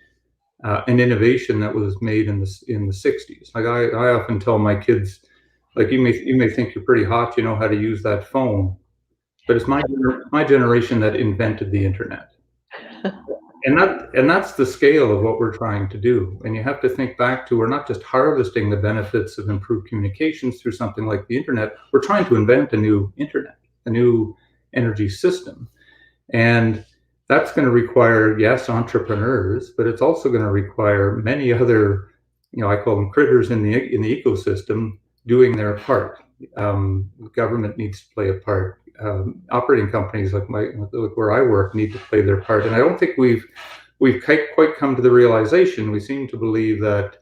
an innovation that was made in the 60s. Like I often tell my kids, like you may think you're pretty hot, you know how to use that phone, but it's my generation that invented the internet. And that's the scale of what we're trying to do. And you have to think back to, we're not just harvesting the benefits of improved communications through something like the internet, we're trying to invent a new internet, a new energy system. And that's going to require, yes, entrepreneurs, but it's also going to require many other, I call them critters in the ecosystem, doing their part. Government needs to play a part. Operating companies like where I work need to play their part. And I don't think we've quite come to the realization. We seem to believe that,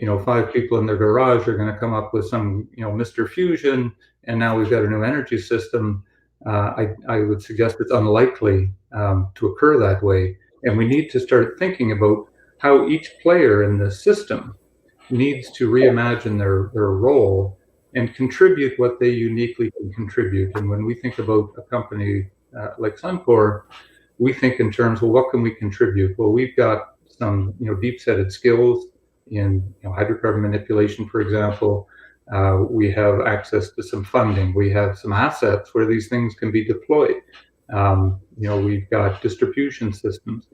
5 people in their garage are going to come up with some, Mr. Fusion, and now we've got a new energy system. I would suggest it's unlikely to occur that way. And we need to start thinking about how each player in the system needs to reimagine their role and contribute what they uniquely can contribute. And when we think about a company like Suncor, we think in terms, well, what can we contribute? Well, we've got some deep-setted skills in hydrocarbon manipulation, for example. We have access to some funding. We have some assets where these things can be deployed. We've got distribution systems.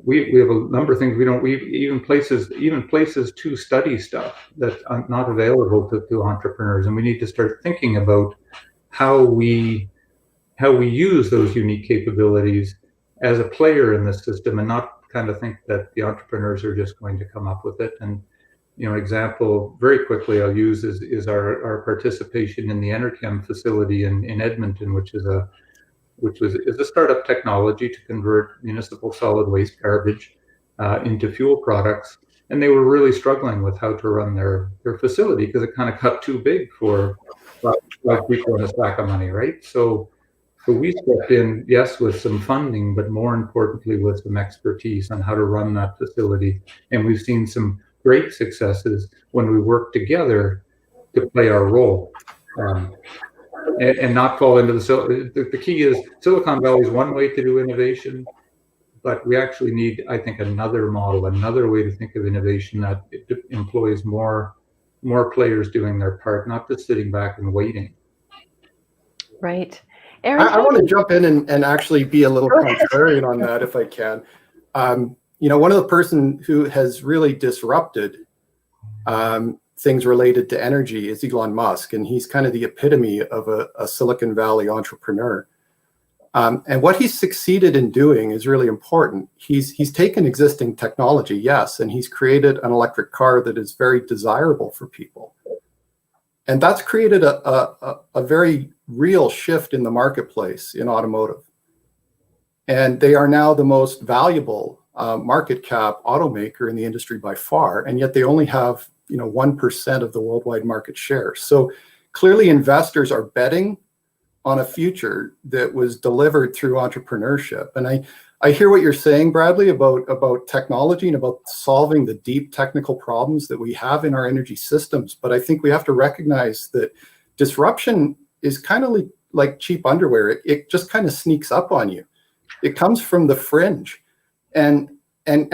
We have a number of things even places to study stuff that's not available to entrepreneurs, and we need to start thinking about how we use those unique capabilities as a player in the system, and not kind of think that the entrepreneurs are just going to come up with it. And an example very quickly I'll use is our participation in the Enerchem facility in Edmonton, which is a startup technology to convert municipal solid waste garbage into fuel products. And they were really struggling with how to run their facility because it kind of got too big for 5 people and a stack of money, right? So we stepped in, yes, with some funding, but more importantly with some expertise on how to run that facility. And we've seen some great successes when we work together to play our role. And not fall into the key is Silicon Valley is one way to do innovation, but we actually need, I think, another model, another way to think of innovation that employs more players doing their part, not just sitting back and waiting. Right. Aaron, I want to jump in and actually be a little contrarian on that if I can. One of the person who has really disrupted things related to energy is Elon Musk, and he's kind of the epitome of a Silicon Valley entrepreneur. And what he's succeeded in doing is really important. He's taken existing technology, yes, and he's created an electric car that is very desirable for people. And that's created a very real shift in the marketplace in automotive. And they are now the most valuable market cap automaker in the industry by far, and yet they only have 1% of the worldwide market share. So clearly investors are betting on a future that was delivered through entrepreneurship. And I hear what you're saying, Bradley, about technology and about solving the deep technical problems that we have in our energy systems. But I think we have to recognize that disruption is kind of like cheap underwear. It just kind of sneaks up on you. It comes from the fringe. And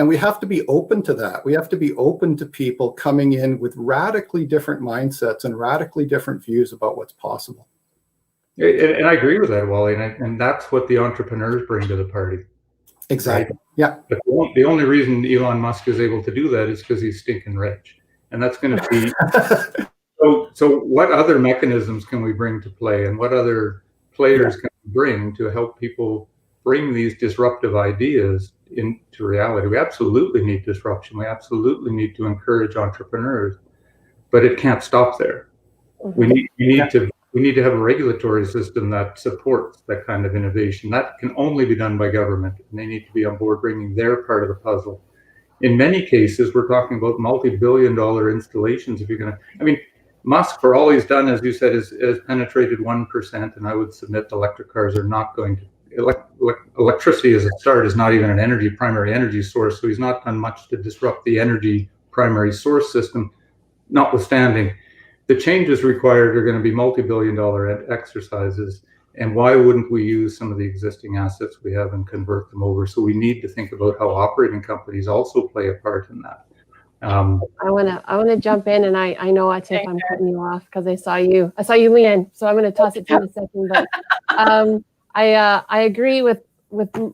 we have to be open to that. We have to be open to people coming in with radically different mindsets and radically different views about what's possible. And I agree with that, Wally. And that's what the entrepreneurs bring to the party. Exactly. Right? Yeah. But the only reason Elon Musk is able to do that is because he's stinking rich. And that's going to be... So what other mechanisms can we bring to play, and what other players can we bring to help people bring these disruptive ideas into reality? We absolutely need disruption. We absolutely need to encourage entrepreneurs, but it can't stop there. We need to have a regulatory system that supports that kind of innovation. That can only be done by government, and they need to be on board bringing their part of the puzzle. In many cases, we're talking about multi-billion-dollar installations. Musk, for all he's done, as you said, has penetrated 1%, and I would submit electric cars are not going to. Electricity as a start is not even an primary energy source, so he's not done much to disrupt the energy primary source system. Notwithstanding, the changes required are going to be multi-billion-dollar exercises. And why wouldn't we use some of the existing assets we have and convert them over? So we need to think about how operating companies also play a part in that. I wanna jump in, and I know Atif, I'm cutting you off because I saw you Leanne, so I'm gonna toss it to you in a second. But I agree with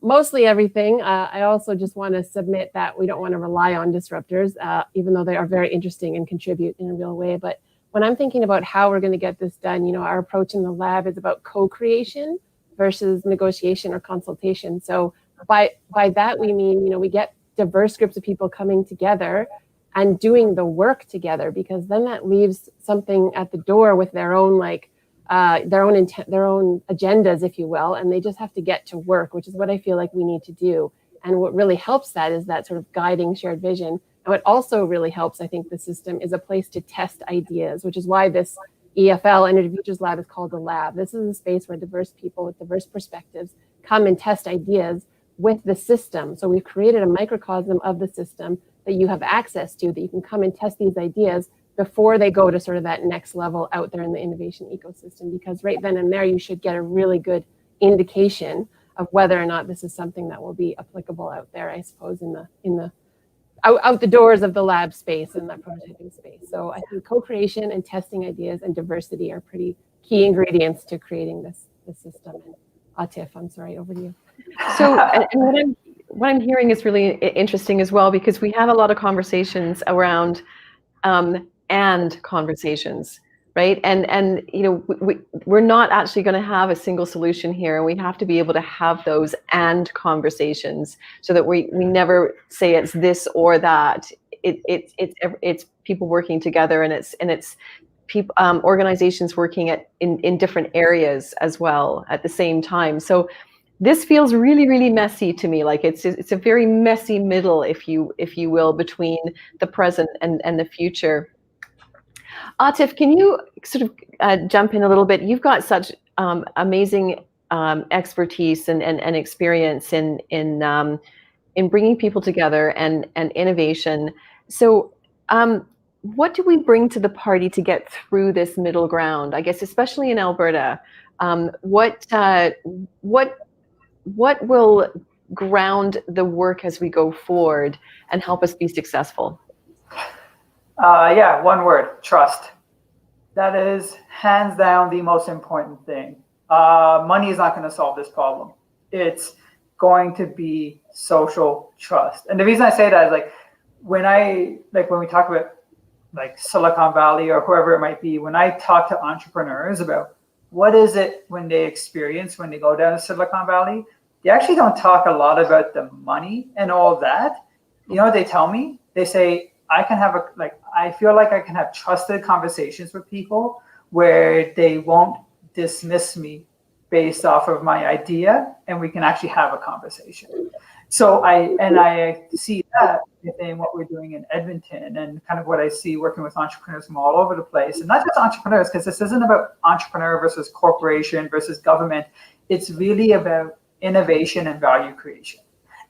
mostly everything. I also just want to submit that we don't want to rely on disruptors, even though they are very interesting and contribute in a real way. But when I'm thinking about how we're going to get this done, our approach in the lab is about co-creation versus negotiation or consultation. So by that we mean, we get diverse groups of people coming together and doing the work together, because then that leaves something at the door with their own their own agendas, if you will, and they just have to get to work, which is what I feel like we need to do. And what really helps that is that sort of guiding shared vision. And what also really helps, I think, the system is a place to test ideas, which is why this EFL, Energy Futures Lab, is called the lab. This is a space where diverse people with diverse perspectives come and test ideas with the system. So we've created a microcosm of the system that you have access to, that you can come and test these ideas before they go to sort of that next level out there in the innovation ecosystem. Because right then and there, you should get a really good indication of whether or not this is something that will be applicable out there, I suppose, in the out the doors of the lab space and that prototyping space. So I think co-creation and testing ideas and diversity are pretty key ingredients to creating this system. And Atif, I'm sorry, over to you. So and what I'm hearing is really interesting as well, because we have a lot of conversations around and conversations, right? And we're not actually going to have a single solution here. We have to be able to have those and conversations so that we never say it's this or that. It's people working together, and it's people, organizations working in different areas as well at the same time. So this feels really, really messy to me. Like it's a very messy middle, if you will, between the present and the future. Atif, can you sort of jump in a little bit? You've got such amazing expertise and experience in bringing people together and innovation. So what do we bring to the party to get through this middle ground? I guess, especially in Alberta, what will ground the work as we go forward and help us be successful? Yeah, one word: trust. That is hands down the most important thing. Money is not going to solve this problem. It's going to be social trust. And the reason I say that is when we talk about Silicon Valley or whoever it might be, when I talk to entrepreneurs about what is it when they experience when they go down to Silicon Valley, they actually don't talk a lot about the money and all of that. You know what they tell me? They say, I feel like I can have trusted conversations with people where they won't dismiss me based off of my idea, and we can actually have a conversation. So I see that within what we're doing in Edmonton, and kind of what I see working with entrepreneurs from all over the place, and not just entrepreneurs, because this isn't about entrepreneur versus corporation versus government. It's really about innovation and value creation.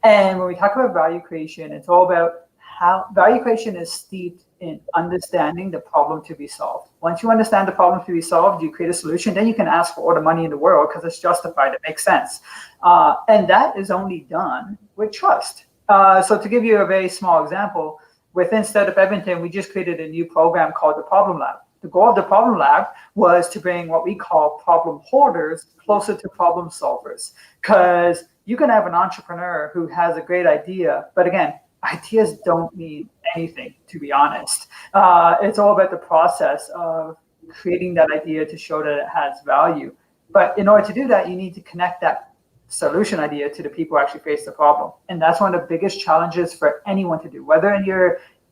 And when we talk about value creation, it's all about how value creation is steeped in understanding the problem to be solved. Once you understand the problem to be solved, you create a solution, then you can ask for all the money in the world because it's justified, it makes sense. And that is only done with trust. So to give you a very small example, within Startup Edmonton, we just created a new program called the Problem Lab. The goal of the Problem Lab was to bring what we call problem holders closer to problem solvers. Because you can have an entrepreneur who has a great idea, but again, ideas don't mean anything, to be honest. It's all about the process of creating that idea to show that it has value. But in order to do that, you need to connect that solution idea to the people who actually face the problem. And that's one of the biggest challenges for anyone to do.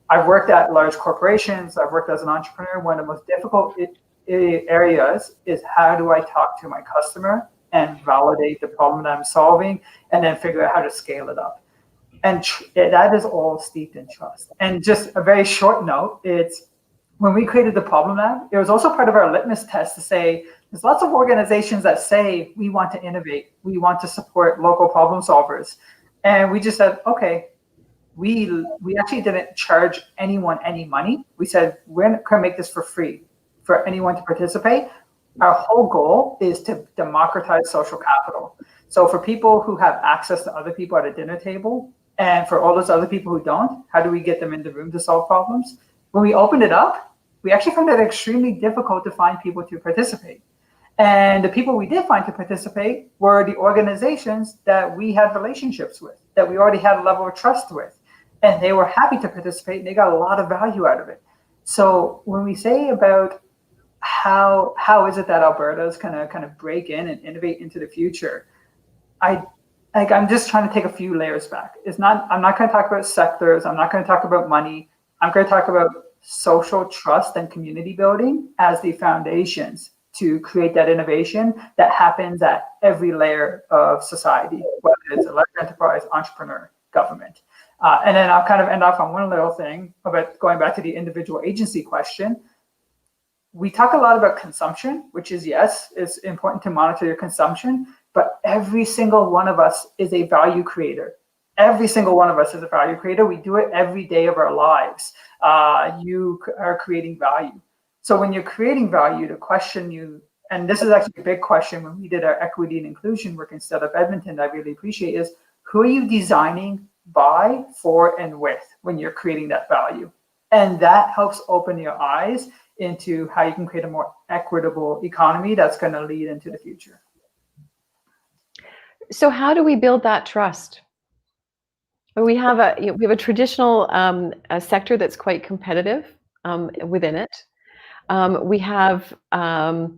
I've worked at large corporations, I've worked as an entrepreneur. One of the most difficult areas is how do I talk to my customer and validate the problem that I'm solving, and then figure out how to scale it up. And that is all steeped in trust. And just a very short note, it's when we created the Problem Lab, it was also part of our litmus test to say, there's lots of organizations that say we want to innovate, we want to support local problem solvers. And we just said, okay, we actually didn't charge anyone any money. We said, we're going to make this for free for anyone to participate. Our whole goal is to democratize social capital. So for people who have access to other people at a dinner table, and for all those other people who don't, how do we get them in the room to solve problems? When we opened it up, we actually found it extremely difficult to find people to participate. And the people we did find to participate were the organizations that we had relationships with, that we already had a level of trust with. And they were happy to participate, and they got a lot of value out of it. So when we say about how is it that Alberta's kind of break in and innovate into the future, I'm just trying to take a few layers back. I'm not going to talk about sectors. I'm not going to talk about money. I'm going to talk about social trust and community building as the foundations to create that innovation that happens at every layer of society, whether it's a large enterprise, entrepreneur, government. And then I'll kind of end off on one little thing about going back to the individual agency question. We talk a lot about consumption, which is, yes, it's important to monitor your consumption, but every single one of us is a value creator. Every single one of us is a value creator. We do it every day of our lives. You are creating value. So when you're creating value, the question and this is actually a big question when we did our equity and inclusion work instead of Edmonton, I really appreciate, is who are you designing by, for, and with when you're creating that value? And that helps open your eyes into how you can create a more equitable economy that's going to lead into the future. So how do we build that trust? We have a traditional a sector that's quite competitive within it. We have a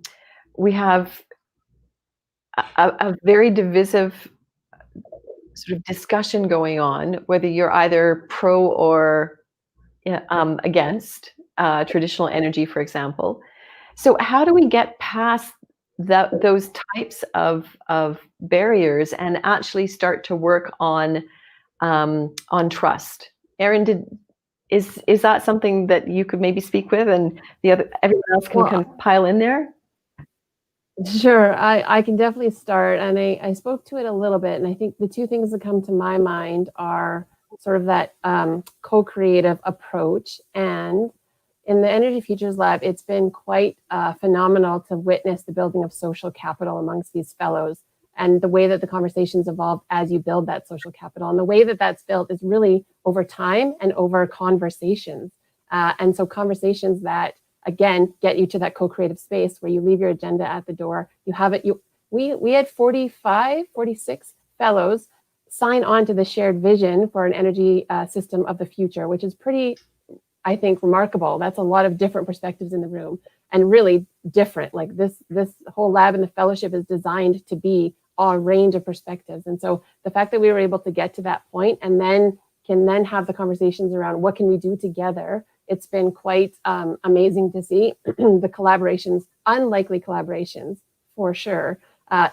very divisive sort of discussion going on, whether you're either pro or against traditional energy, for example. So how do we get past those types of barriers and actually start to work on trust? Erin, is that something that you could maybe speak with, and everyone else can pile in there? Sure, I can definitely start, and I spoke to it a little bit, and I think the two things that come to my mind are sort of that co-creative approach. And in the Energy Futures Lab, it's been quite phenomenal to witness the building of social capital amongst these fellows, and the way that the conversations evolve as you build that social capital. And the way that that's built is really over time and over conversations. And so conversations that, again, get you to that co-creative space where you leave your agenda at the door. You have it. We had 46 fellows sign on to the shared vision for an energy system of the future, which is pretty, I think, remarkable. That's a lot of different perspectives in the room, and really different. Like this whole lab and the fellowship is designed to be a range of perspectives. And so the fact that we were able to get to that point and then can have the conversations around what can we do together, it's been quite amazing to see the collaborations, unlikely collaborations for sure,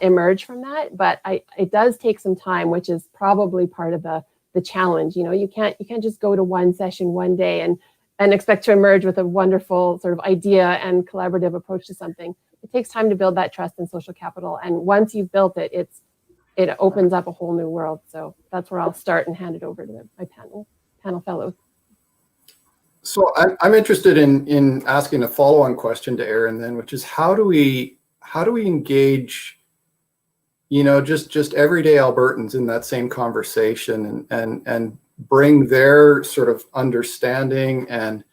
emerge from that. But it does take some time, which is probably part of the challenge. You can't just go to one session one day and expect to emerge with a wonderful sort of idea and collaborative approach to something. It takes time to build that trust and social capital. And once you've built it, it opens up a whole new world. So that's where I'll start and hand it over to my panel fellows. So I'm interested in asking a follow-on question to Erin then, which is how do we engage, just everyday Albertans in that same conversation and bring their sort of understanding and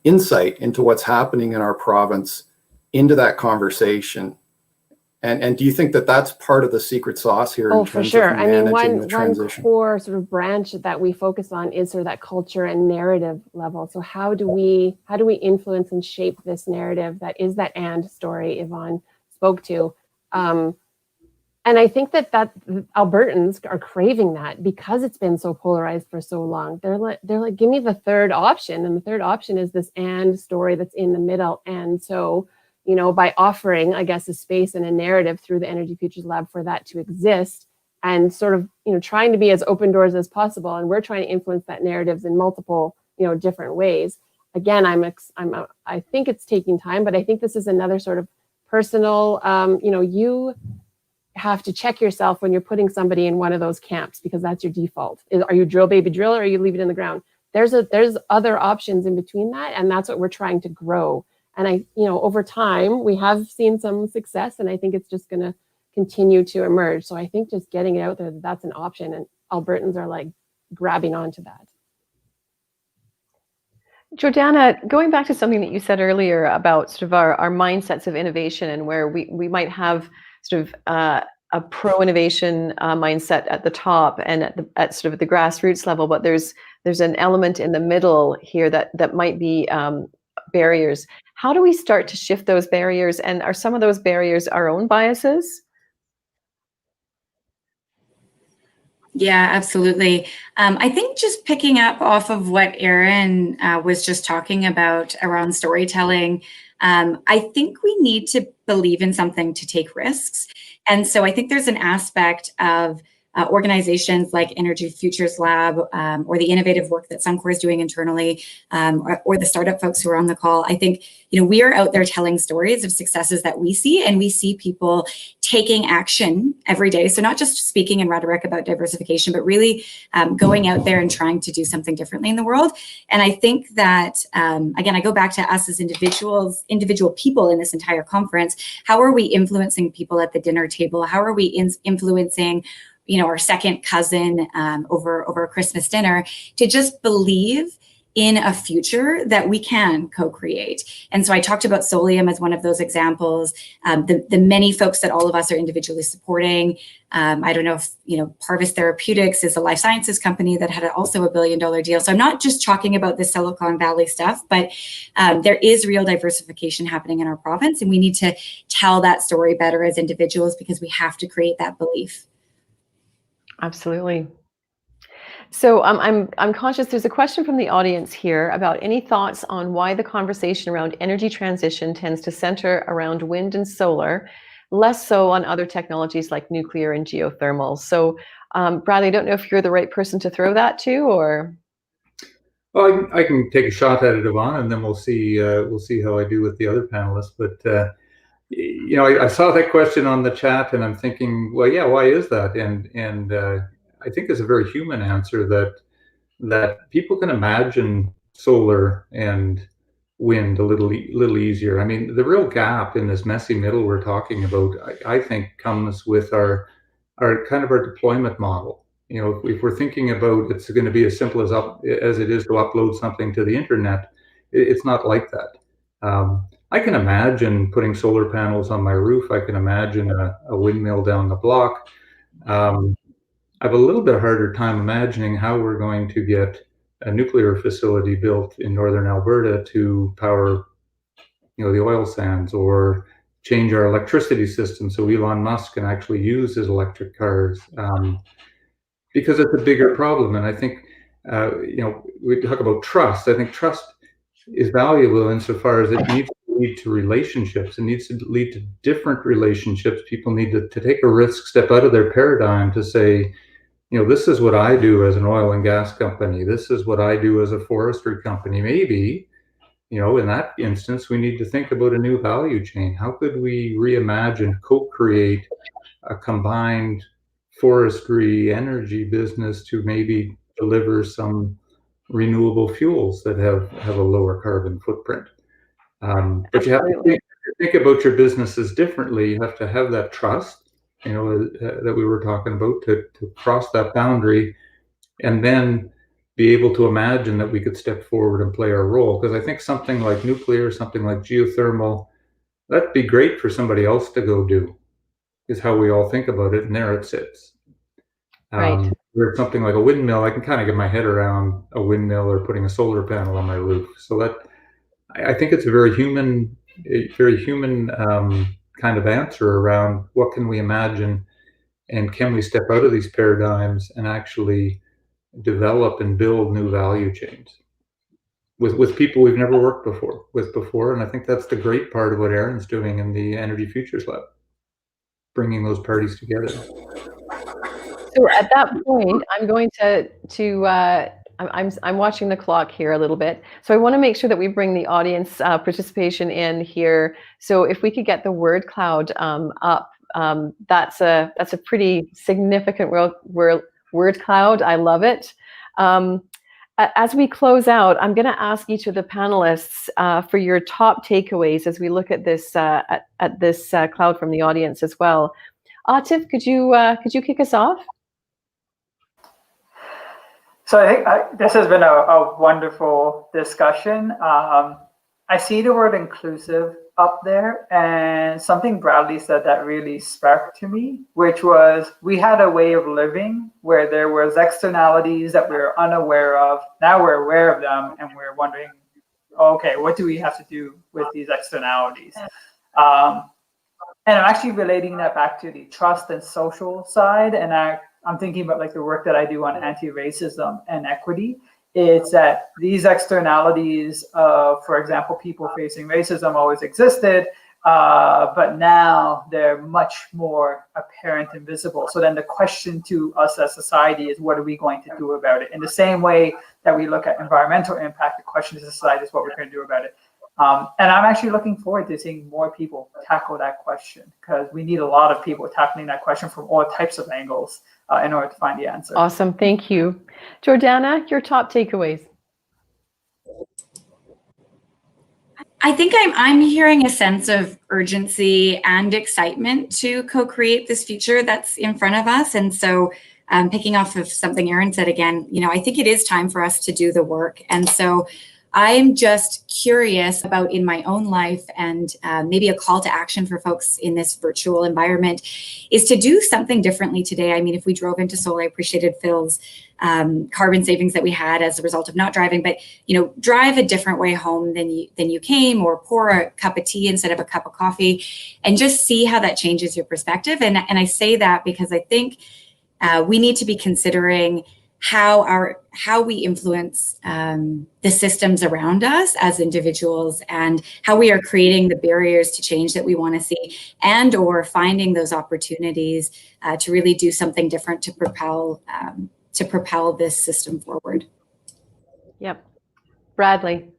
insight into what's happening in our province into that conversation. And do you think that that's part of the secret sauce here? Oh, in for terms sure. of I mean, managing the one transition? core sort of branch that we focus on is sort of that culture and narrative level. So how do we influence and shape this narrative that is that and story Yvonne spoke to? And I think that Albertans are craving that because it's been so polarized for so long. They're like, give me the third option. And the third option is this and story that's in the middle. And so, by offering, I guess, a space and a narrative through the Energy Futures Lab for that to exist and sort of, trying to be as open doors as possible. And we're trying to influence that narratives in multiple, different ways. Again, I think it's taking time, but I think this is another sort of personal, you have to check yourself when you're putting somebody in one of those camps, because that's your default. Are you drill baby drill, or are you leave it in the ground? there's other options in between that, and that's what we're trying to grow. And over time, we have seen some success, and I think it's just going to continue to emerge. So I think just getting it out there, that's an option, and Albertans are like grabbing onto that. Jordana, going back to something that you said earlier about sort of our mindsets of innovation, and where we might have sort of a pro-innovation mindset at the top and at sort of the grassroots level, but there's an element in the middle here that might be barriers. How do we start to shift those barriers, and are some of those barriers our own biases? Yeah, absolutely. I think just picking up off of what Erin was just talking about around storytelling, I think we need to believe in something to take risks. And so I think there's an aspect of organizations like Energy Futures Lab or the innovative work that Suncor is doing internally, or the startup folks who are on the call. I think we are out there telling stories of successes that we see, and we see people taking action every day. So not just speaking in rhetoric about diversification, but really going out there and trying to do something differently in the world. And I think that, again, I go back to us as individual people in this entire conference. How are we influencing people at the dinner table? How are we influencing our second cousin over a Christmas dinner to just believe in a future that we can co-create? And so I talked about Solium as one of those examples. The many folks that all of us are individually supporting. I don't know if Parvis Therapeutics is a life sciences company that had also $1 billion deal. So I'm not just talking about the Silicon Valley stuff, but there is real diversification happening in our province, and we need to tell that story better as individuals because we have to create that belief. Absolutely. So I'm conscious there's a question from the audience here about any thoughts on why the conversation around energy transition tends to center around wind and solar, less so on other technologies like nuclear and geothermal. So Bradley, I don't know if you're the right person to throw that to, or. Well, I can take a shot at it, Yvonne, and then we'll see how I do with the other panelists. But I saw that question on the chat, and I'm thinking, well, yeah, why is that? And I think it's a very human answer that people can imagine solar and wind a little easier. I mean, the real gap in this messy middle we're talking about, I think, comes with our kind of our deployment model. If we're thinking about it's going to be as simple as it is to upload something to the internet, it's not like that. I can imagine putting solar panels on my roof. I can imagine a windmill down the block. I have a little bit harder time imagining how we're going to get a nuclear facility built in northern Alberta to power, the oil sands, or change our electricity system so Elon Musk can actually use his electric cars, because it's a bigger problem. And I think, we talk about trust. I think trust is valuable insofar as it needs to lead to relationships. It needs to lead to different relationships. People need to take a risk, step out of their paradigm to say, this is what I do as an oil and gas company. This is what I do as a forestry company. Maybe, in that instance, we need to think about a new value chain. How could we reimagine, co-create a combined forestry energy business to maybe deliver some renewable fuels that have a lower carbon footprint? But you have to think about your businesses differently. You have to have that trust, that we were talking about, to cross that boundary, and then be able to imagine that we could step forward and play our role. Because I think something like nuclear, something like geothermal, that'd be great for somebody else to go do, is how we all think about it, and there it sits. Right. Where something like a windmill, I can kind of get my head around a windmill or putting a solar panel on my roof. So that, I think it's a very human kind of answer around what can we imagine, and can we step out of these paradigms and actually develop and build new value chains with people we've never worked with before. And I think that's the great part of what Erin's doing in the Energy Futures Lab, bringing those parties together. So at that point, I'm going I'm watching the clock here a little bit. So I want to make sure that we bring the audience participation in here. So if we could get the word cloud up, that's a pretty significant word cloud. I love it. as we close out, I'm going to ask each of the panelists for your top takeaways as we look at this cloud from the audience as well. Atif, could you kick us off? So I think this has been a wonderful discussion. I see the word inclusive up there, and something Bradley said that really sparked to me, which was we had a way of living where there was externalities that we were unaware of. Now we're aware of them, and we're wondering, okay, what do we have to do with these externalities? And I'm actually relating that back to the trust and social side, and I'm thinking about like the work that I do on anti-racism and equity. It's that these externalities of, for example, people facing racism always existed, but now they're much more apparent and visible. So then the question to us as society is, what are we going to do about it? In the same way that we look at environmental impact, the question to society is what we're going to do about it. And I'm actually looking forward to seeing more people tackle that question, because we need a lot of people tackling that question from all types of angles in order to find the answer. Awesome, thank you. Jordana, your top takeaways. I think I'm hearing a sense of urgency and excitement to co-create this future that's in front of us. And so picking off of something Erin said again, I think it is time for us to do the work. And so I'm just curious about in my own life, and maybe a call to action for folks in this virtual environment is to do something differently today. I mean, if we drove into Seoul, I appreciated Phil's carbon savings that we had as a result of not driving, but drive a different way home than you came, or pour a cup of tea instead of a cup of coffee, and just see how that changes your perspective. And I say that because I think we need to be considering how we influence the systems around us as individuals, and how we are creating the barriers to change that we want to see, and or finding those opportunities to really do something different to propel this system forward. Yep. Bradley.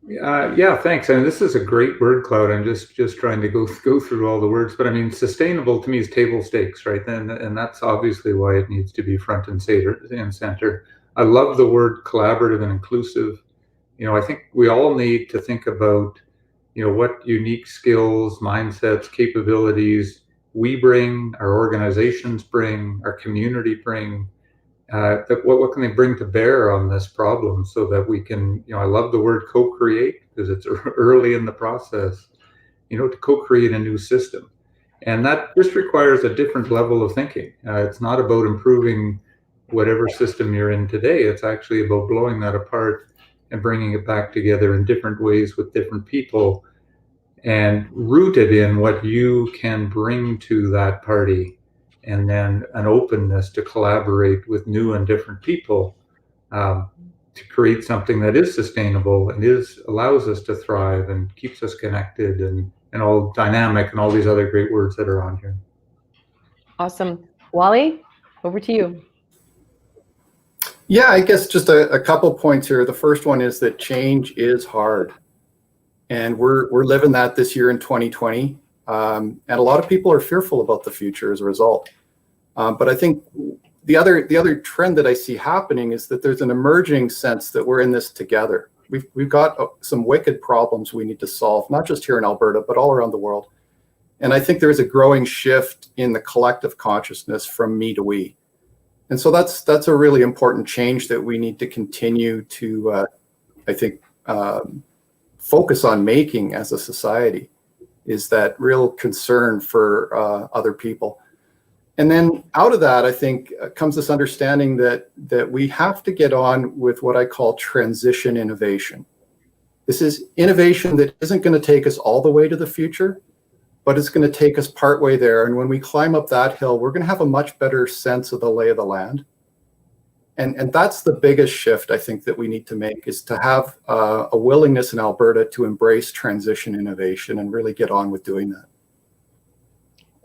Yeah, thanks. And this is a great word cloud. I'm just trying to go through all the words, but I mean, sustainable to me is table stakes, right? And that's obviously why it needs to be front and center. I love the word collaborative and inclusive. I think we all need to think about, what unique skills, mindsets, capabilities we bring, our organizations bring, our community bring. What can they bring to bear on this problem, so that we can, I love the word co-create, because it's early in the process, to co-create a new system. And that just requires a different level of thinking. It's not about improving whatever system you're in today. It's actually about blowing that apart and bringing it back together in different ways with different people, and rooted in what you can bring to that party. And then an openness to collaborate with new and different people to create something that is sustainable and allows us to thrive and keeps us connected and all dynamic and all these other great words that are on here. Awesome. Wally, over to you. Yeah, I guess just a couple points here. The first one is that change is hard. And we're living that this year in 2020. And a lot of people are fearful about the future as a result. But I think the other trend that I see happening is that there's an emerging sense that we're in this together. We've got some wicked problems we need to solve, not just here in Alberta, but all around the world. And I think there's a growing shift in the collective consciousness from me to we. And so that's a really important change that we need to continue to, I think, focus on making as a society, is that real concern for other people. And then out of that, I think, comes this understanding that we have to get on with what I call transition innovation. This is innovation that isn't going to take us all the way to the future, but it's going to take us partway there. And when we climb up that hill, we're going to have a much better sense of the lay of the land. And that's the biggest shift I think that we need to make, is to have a willingness in Alberta to embrace transition innovation and really get on with doing that.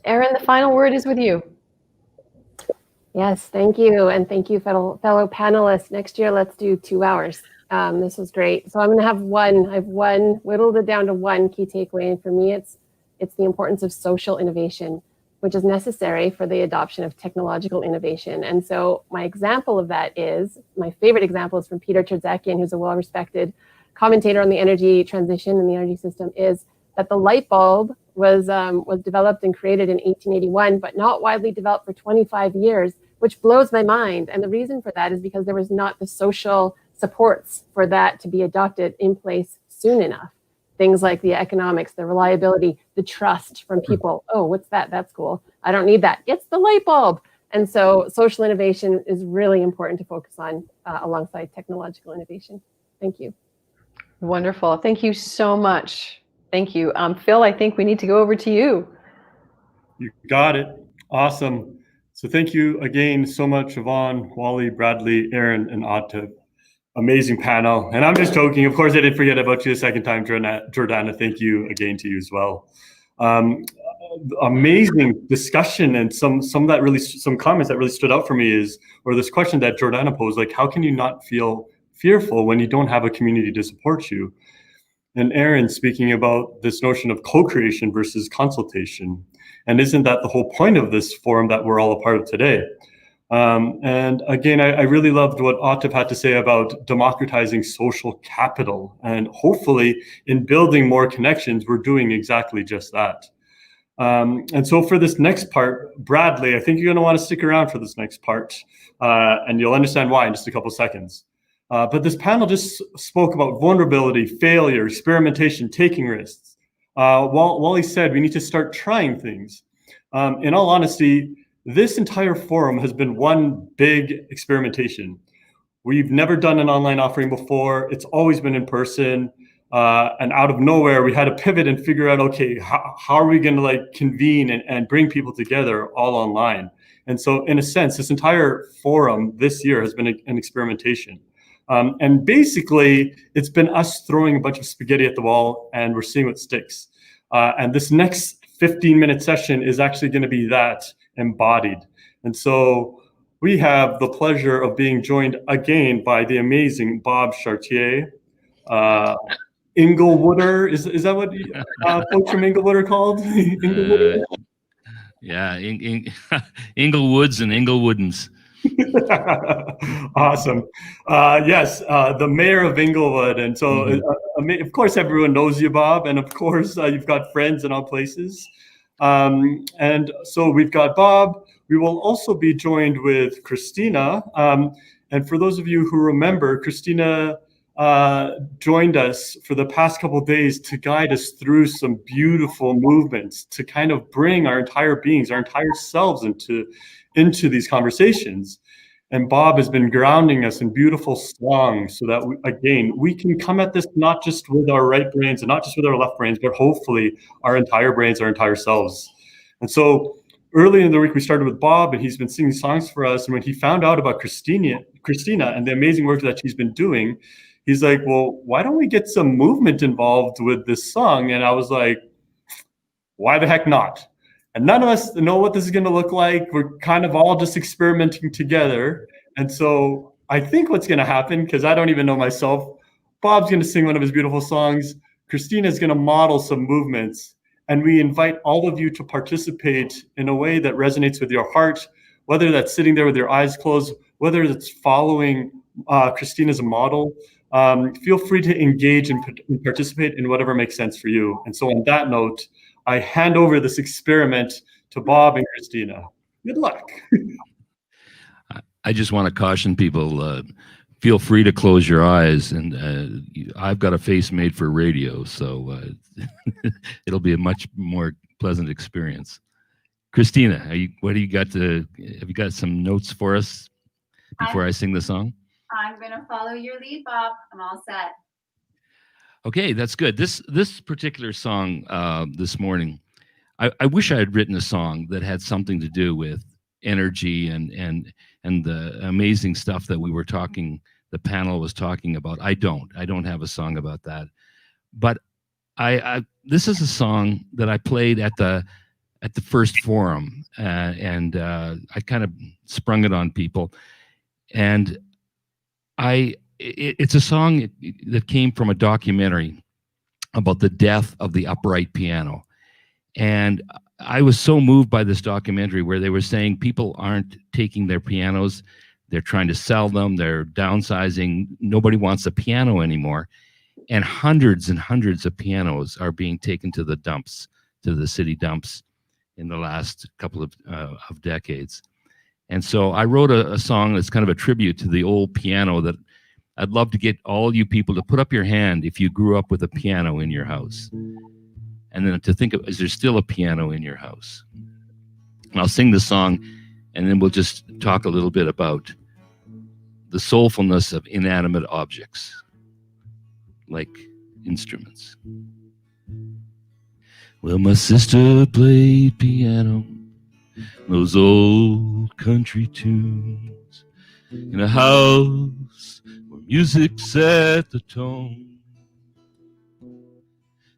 Erin, the final word is with you. Yes, thank you. And thank you, fellow panelists. Next year, let's do 2 hours. This was great. So I'm going to have I've whittled it down to one key takeaway. And for me, it's the importance of social innovation. which is necessary for the adoption of technological innovation. And so my example of that is, my favorite example is from Peter Tertzakian, who's a well-respected commentator on the energy transition and the energy system, is that the light bulb was developed and created in 1881, but not widely developed for 25 years, which blows my mind. And the reason for that is because there was not the social supports for that to be adopted in place soon enough. Things like the economics, the reliability, the trust from people. Oh, what's that? That's cool. I don't need that. It's the light bulb. And so social innovation is really important to focus on alongside technological innovation. Thank you. Wonderful. Thank you so much. Thank you. Phil, I think we need to go over to you. You got it. Awesome. So thank you again so much, Yvonne, Wally, Bradley, Aaron, and Atif. Amazing panel. And I'm just joking. Of course, I didn't forget about you the second time, Jordana. Thank you again to you as well. Amazing discussion, and some comments that really stood out for me is, or this question that Jordana posed, like, how can you not feel fearful when you don't have a community to support you? And Aaron speaking about this notion of co-creation versus consultation. And isn't that the whole point of this forum that we're all a part of today? And again, I really loved what Atif had to say about democratizing social capital. And hopefully in building more connections, we're doing exactly just that. And so for this next part, Bradley, I think you're gonna wanna stick around for this next part, and you'll understand why in just a couple seconds. But this panel just spoke about vulnerability, failure, experimentation, taking risks. Wally said we need to start trying things. In all honesty, this entire forum has been one big experimentation. We've never done an online offering before. It's always been in person. And out of nowhere, we had to pivot and figure out, okay, how are we going to like convene and bring people together all online? And so in a sense, this entire forum this year has been an experimentation. And basically, it's been us throwing a bunch of spaghetti at the wall and we're seeing what sticks. And this next 15-minute session is actually going to be that embodied. And so we have the pleasure of being joined again by the amazing Bob Chartier. Inglewooder, is that what folks from Inglewood are called? Yeah, Inglewoods and Inglewoodens. Awesome. Yes, the mayor of Inglewood. And so, of course, everyone knows you, Bob. And of course, you've got friends in all places. And so we've got Bob. We will also be joined with Christina. And for those of you who remember, Christina joined us for the past couple of days to guide us through some beautiful movements to kind of bring our entire beings, our entire selves into these conversations. And Bob has been grounding us in beautiful songs so that, we can come at this not just with our right brains and not just with our left brains, but hopefully our entire brains, our entire selves. And so early in the week, we started with Bob, and he's been singing songs for us. And when he found out about Christina and the amazing work that she's been doing, he's like, well, why don't we get some movement involved with this song? And I was like, why the heck not? And none of us know what this is going to look like. We're kind of all just experimenting together. And so I think what's going to happen, because I don't even know myself, Bob's going to sing one of his beautiful songs. Christina's going to model some movements. And we invite all of you to participate in a way that resonates with your heart, whether that's sitting there with your eyes closed, whether it's following Christina as a model. Feel free to engage and participate in whatever makes sense for you. And so on that note, I hand over this experiment to Bob and Christina. Good luck. I just want to caution people, feel free to close your eyes. And I've got a face made for radio, so it'll be a much more pleasant experience. Christina, have you got some notes for us before I sing the song? I'm going to follow your lead, Bob. I'm all set. Okay, that's good. This particular song this morning, I wish I had written a song that had something to do with energy and the amazing stuff that the panel was talking about. I don't have a song about that. But this is a song that I played at the first forum, and I kind of sprung it on people. And it's a song that came from a documentary about the death of the upright piano. And I was so moved by this documentary where they were saying people aren't taking their pianos. They're trying to sell them. They're downsizing. Nobody wants a piano anymore. And hundreds of pianos are being taken to the dumps, to the city dumps in the last couple of decades. And so I wrote a song that's kind of a tribute to the old piano that I'd love to get all you people to put up your hand if you grew up with a piano in your house. And then to think of, is there still a piano in your house? And I'll sing the song, and then we'll just talk a little bit about the soulfulness of inanimate objects, like instruments. Well, my sister played piano, those old country tunes, in a house where music set the tone.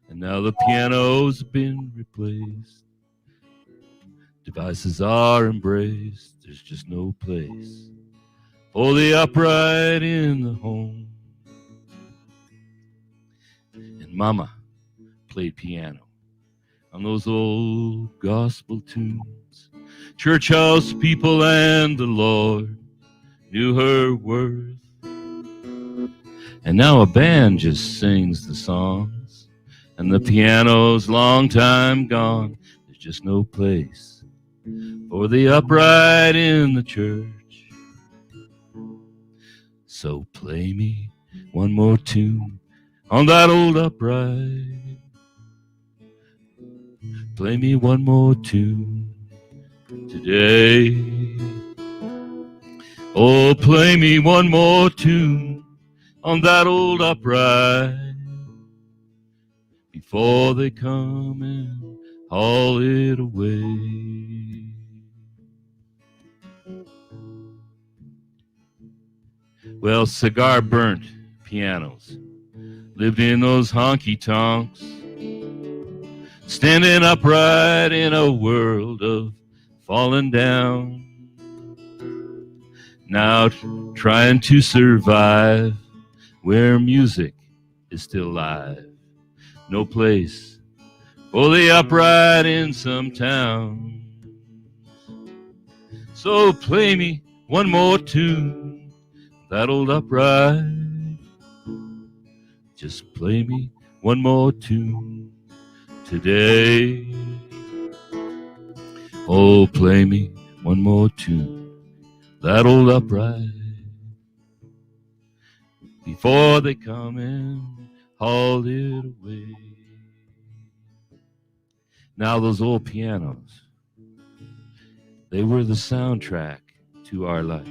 And now the piano's been replaced, devices are embraced, there's just no place for the upright in the home. And Mama played piano on those old gospel tunes. Church house people and the Lord knew her worth. And now a band just sings the songs, and the piano's long time gone. There's just no place for the upright in the church. So play me one more tune on that old upright. Play me one more tune today. Oh, play me one more tune on that old upright before they come and haul it away. Well, cigar burnt pianos lived in those honky-tonks, standing upright in a world of falling down. Now trying to survive where music is still live. No place for the upright in some town. So play me one more tune, that old upright. Just play me one more tune today. Oh, play me one more tune, that old upright, before they come and haul it away. Now those old pianos, they were the soundtrack to our life.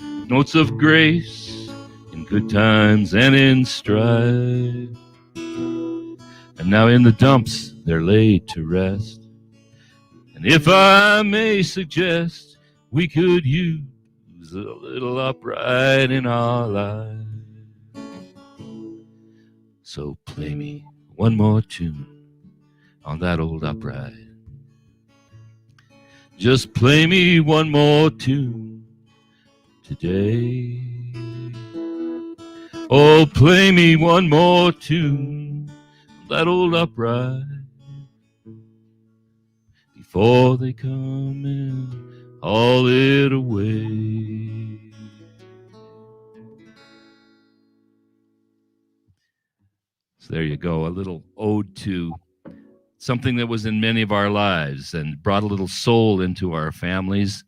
Notes of grace in good times and in strife. And now in the dumps they're laid to rest. And if I may suggest, we could use a little upright in our lives. So play me one more tune on that old upright. Just play me one more tune today. Oh, play me one more tune on that old upright before they come and haul it away. So there you go, a little ode to something that was in many of our lives and brought a little soul into our families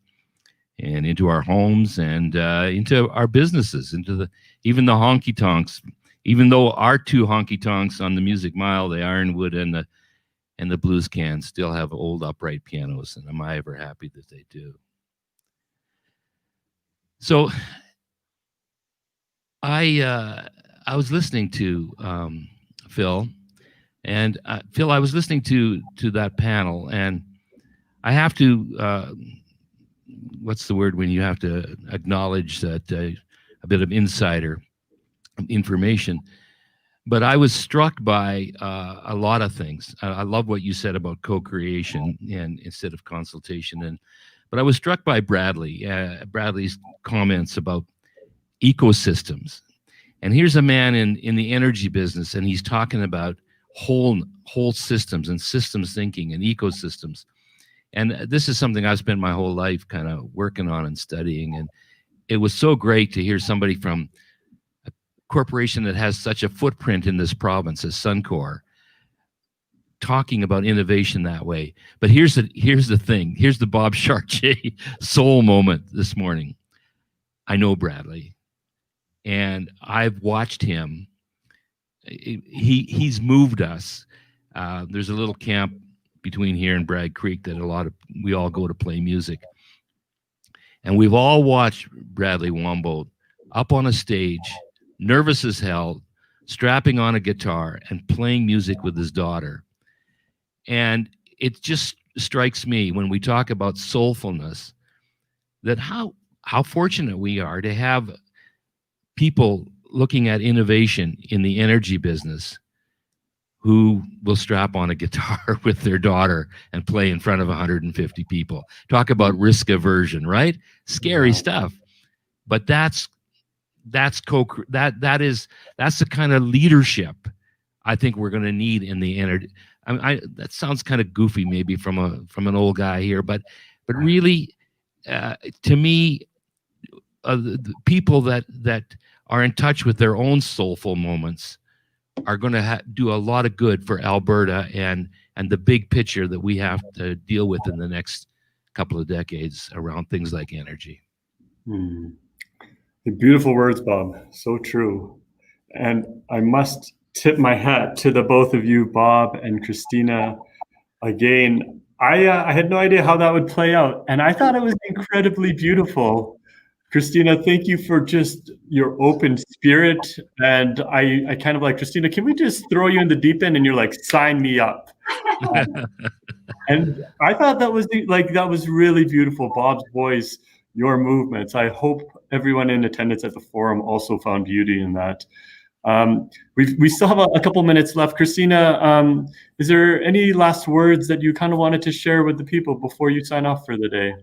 and into our homes and into our businesses, into even the honky tonks. Even though our two honky tonks on the Music Mile, the Ironwood and the Blues Can, still have old upright pianos, and am I ever happy that they do. So I was listening to Phil, and Phil, I was listening to that panel, and I have to, what's the word when you have to acknowledge that a bit of insider information, but I was struck by a lot of things. I love what you said about co-creation and instead of consultation, but I was struck by Bradley's comments about ecosystems. And here's a man in the energy business, and he's talking about whole systems and systems thinking and ecosystems. And this is something I've spent my whole life kind of working on and studying. And it was so great to hear somebody from a corporation that has such a footprint in this province as Suncor talking about innovation that way. But here's the thing. Here's the Bob Chartier soul moment this morning. I know Bradley, and I've watched him. He's moved us. There's a little camp between here and Bragg Creek that we all go to play music. And we've all watched Bradley Wambold up on a stage, nervous as hell, strapping on a guitar and playing music with his daughter. And it just strikes me when we talk about soulfulness that how fortunate we are to have people looking at innovation in the energy business who will strap on a guitar with their daughter and play in front of 150 people. Talk about risk aversion, right? Scary stuff. But that's the kind of leadership I think we're going to need in the energy. That sounds kind of goofy, maybe from an old guy here, but really, to me, the people that are in touch with their own soulful moments are going to do a lot of good for Alberta and the big picture that we have to deal with in the next couple of decades around things like energy. Beautiful words, Bob. So true. And I must tip my hat to the both of you, Bob and Christina. Again, I had no idea how that would play out, and I thought it was incredibly beautiful. Christina, thank you for just your open spirit. And I kind of like, Christina, can we just throw you in the deep end? And you're like, sign me up. And I thought that was really beautiful. Bob's voice, your movements. I hope everyone in attendance at the forum also found beauty in that. We still have a couple minutes left. Christina, is there any last words that you kind of wanted to share with the people before you sign off for the day?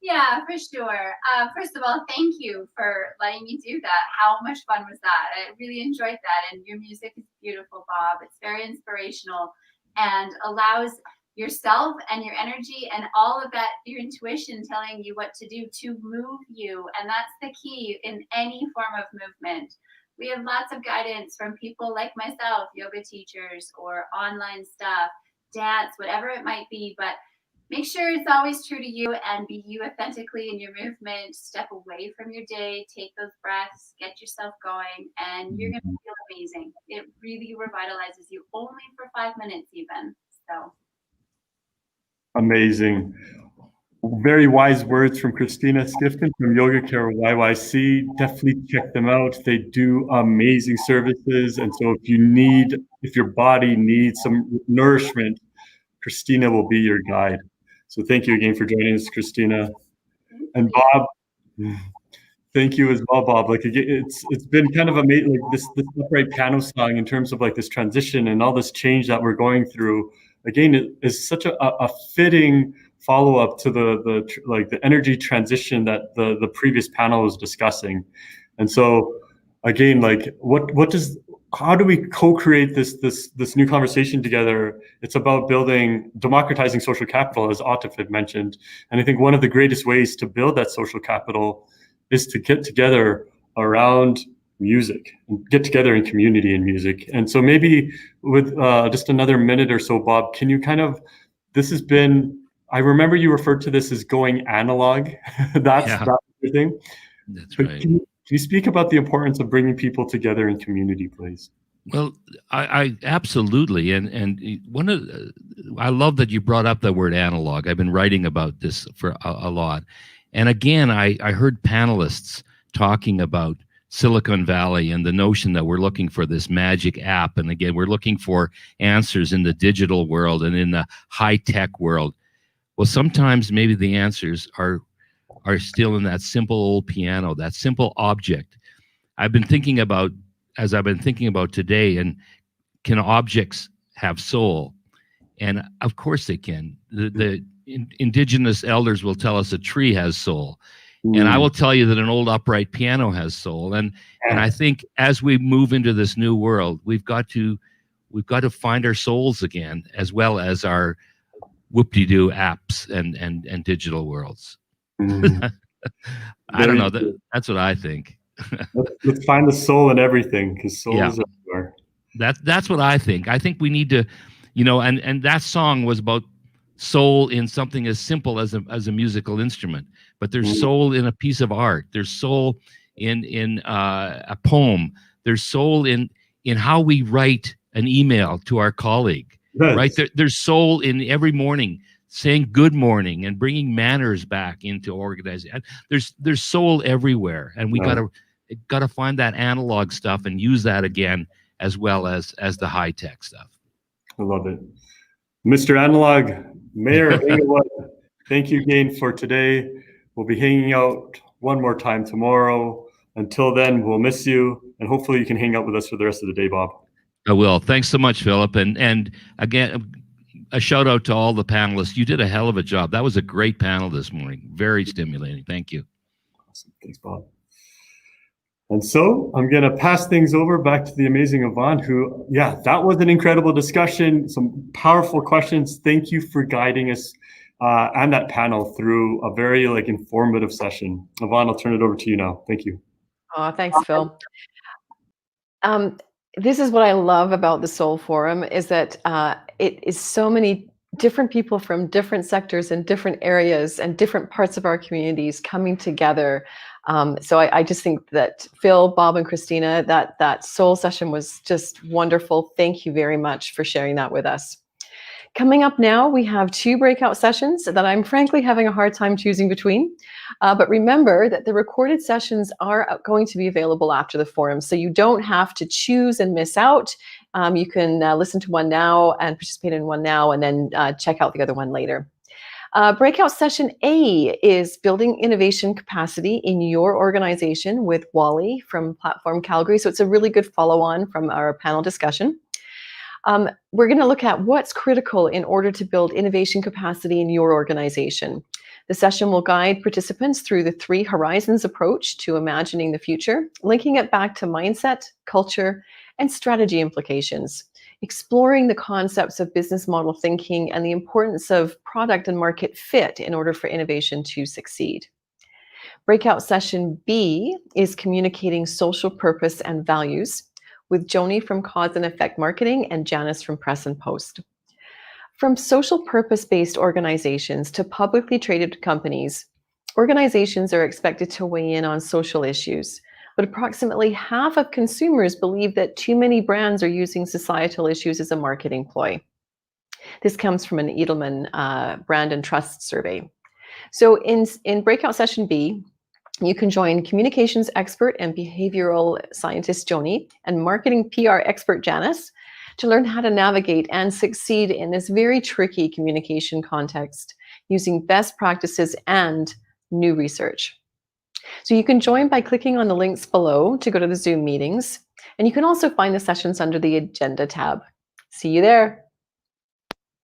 Yeah, for sure. First of all, thank you for letting me do that. How much fun was that? I really enjoyed that. And your music is beautiful, Bob. It's very inspirational and allows yourself and your energy and all of that, your intuition telling you what to do to move you. And that's the key in any form of movement. We have lots of guidance from people like myself, yoga teachers or online stuff, dance, whatever it might be. But make sure it's always true to you and be you authentically in your movement. Step away from your day, take those breaths, get yourself going, and you're going to feel amazing. It really revitalizes you only for 5 minutes even. So amazing. Very wise words from Christina Skifton from Yoga Care YYC. Definitely check them out. They do amazing services. And so if your body needs some nourishment, Christina will be your guide. So thank you again for joining us, Christina. And Bob, thank you as well, Bob. Like it's been kind of amazing, like this upright piano song in terms of like this transition and all this change that we're going through. Again, it is such a fitting follow-up to the energy transition that the previous panel was discussing. And so again, like how do we co-create this new conversation together? It's about democratizing social capital, as Atif had mentioned. And I think one of the greatest ways to build that social capital is to get together around music and get together in community and music. And so maybe with just another minute or so, Bob, can you I remember you referred to this as going analog. That's your thing. That's right. Can you speak about the importance of bringing people together in community, please? Well, I absolutely, and I love that you brought up the word analog. I've been writing about this for a lot, and again, I heard panelists talking about Silicon Valley and the notion that we're looking for this magic app, and again, we're looking for answers in the digital world and in the high tech world. Well, sometimes maybe the answers are still in that simple old piano, that simple object. I've been thinking about today, and can objects have soul? And of course they can. The indigenous elders will tell us a tree has soul. And I will tell you that an old upright piano has soul. And I think as we move into this new world, we've got to we've got to find our souls again, as well as our whoop-de-doo apps and digital worlds. I don't know. That's what I think. Let's find the soul in everything, because soul Yeah. is everywhere. That's what I think. I think we need to, and that song was about soul in something as simple as a musical instrument, but there's soul in a piece of art. There's soul in a poem. There's soul in how we write an email to our colleague. Yes. Right? There's soul in every morning saying good morning and bringing manners back into organizing. There's soul everywhere, and we gotta find that analog stuff and use that again, as well as the high tech stuff. I love it. Mr. Analog, Mayor of Inglewood, thank you again for today. We'll be hanging out one more time tomorrow. Until then, we'll miss you, and hopefully you can hang out with us for the rest of the day, Bob. I will. Thanks so much, Philip. And again, a shout out to all the panelists. You did a hell of a job. That was a great panel this morning. Very stimulating. Thank you. Awesome. Thanks, Bob. And so I'm going to pass things over back to the amazing Yvonne, who, that was an incredible discussion. Some powerful questions. Thank you for guiding us and that panel through a very informative session. Yvonne, I'll turn it over to you now. Thank you. Oh, thanks, Phil. This is what I love about the Soul Forum, is that it is so many different people from different sectors and different areas and different parts of our communities coming together. So I just think that Phil, Bob, and Christina, that Soul session was just wonderful. Thank you very much for sharing that with us. Coming up now, we have 2 breakout sessions that I'm frankly having a hard time choosing between. But remember that the recorded sessions are going to be available after the forum, so you don't have to choose and miss out. You can listen to one now and participate in one now, and then check out the other one later. Breakout session A is building innovation capacity in your organization with Wally from Platform Calgary. So it's a really good follow-on from our panel discussion. We're going to look at what's critical in order to build innovation capacity in your organization. The session will guide participants through the 3 horizons approach to imagining the future, linking it back to mindset, culture, and strategy implications, exploring the concepts of business model thinking and the importance of product and market fit in order for innovation to succeed. Breakout session B is communicating social purpose and values, with Joni from Cause and Effect Marketing and Janice from Press and Post. From social purpose-based organizations to publicly traded companies, organizations are expected to weigh in on social issues, but approximately half of consumers believe that too many brands are using societal issues as a marketing ploy. This comes from an Edelman brand and trust survey. So in breakout session B, you can join communications expert and behavioral scientist Joni and marketing PR expert Janice to learn how to navigate and succeed in this very tricky communication context using best practices and new research. So you can join by clicking on the links below to go to the Zoom meetings, and you can also find the sessions under the Agenda tab. See you there.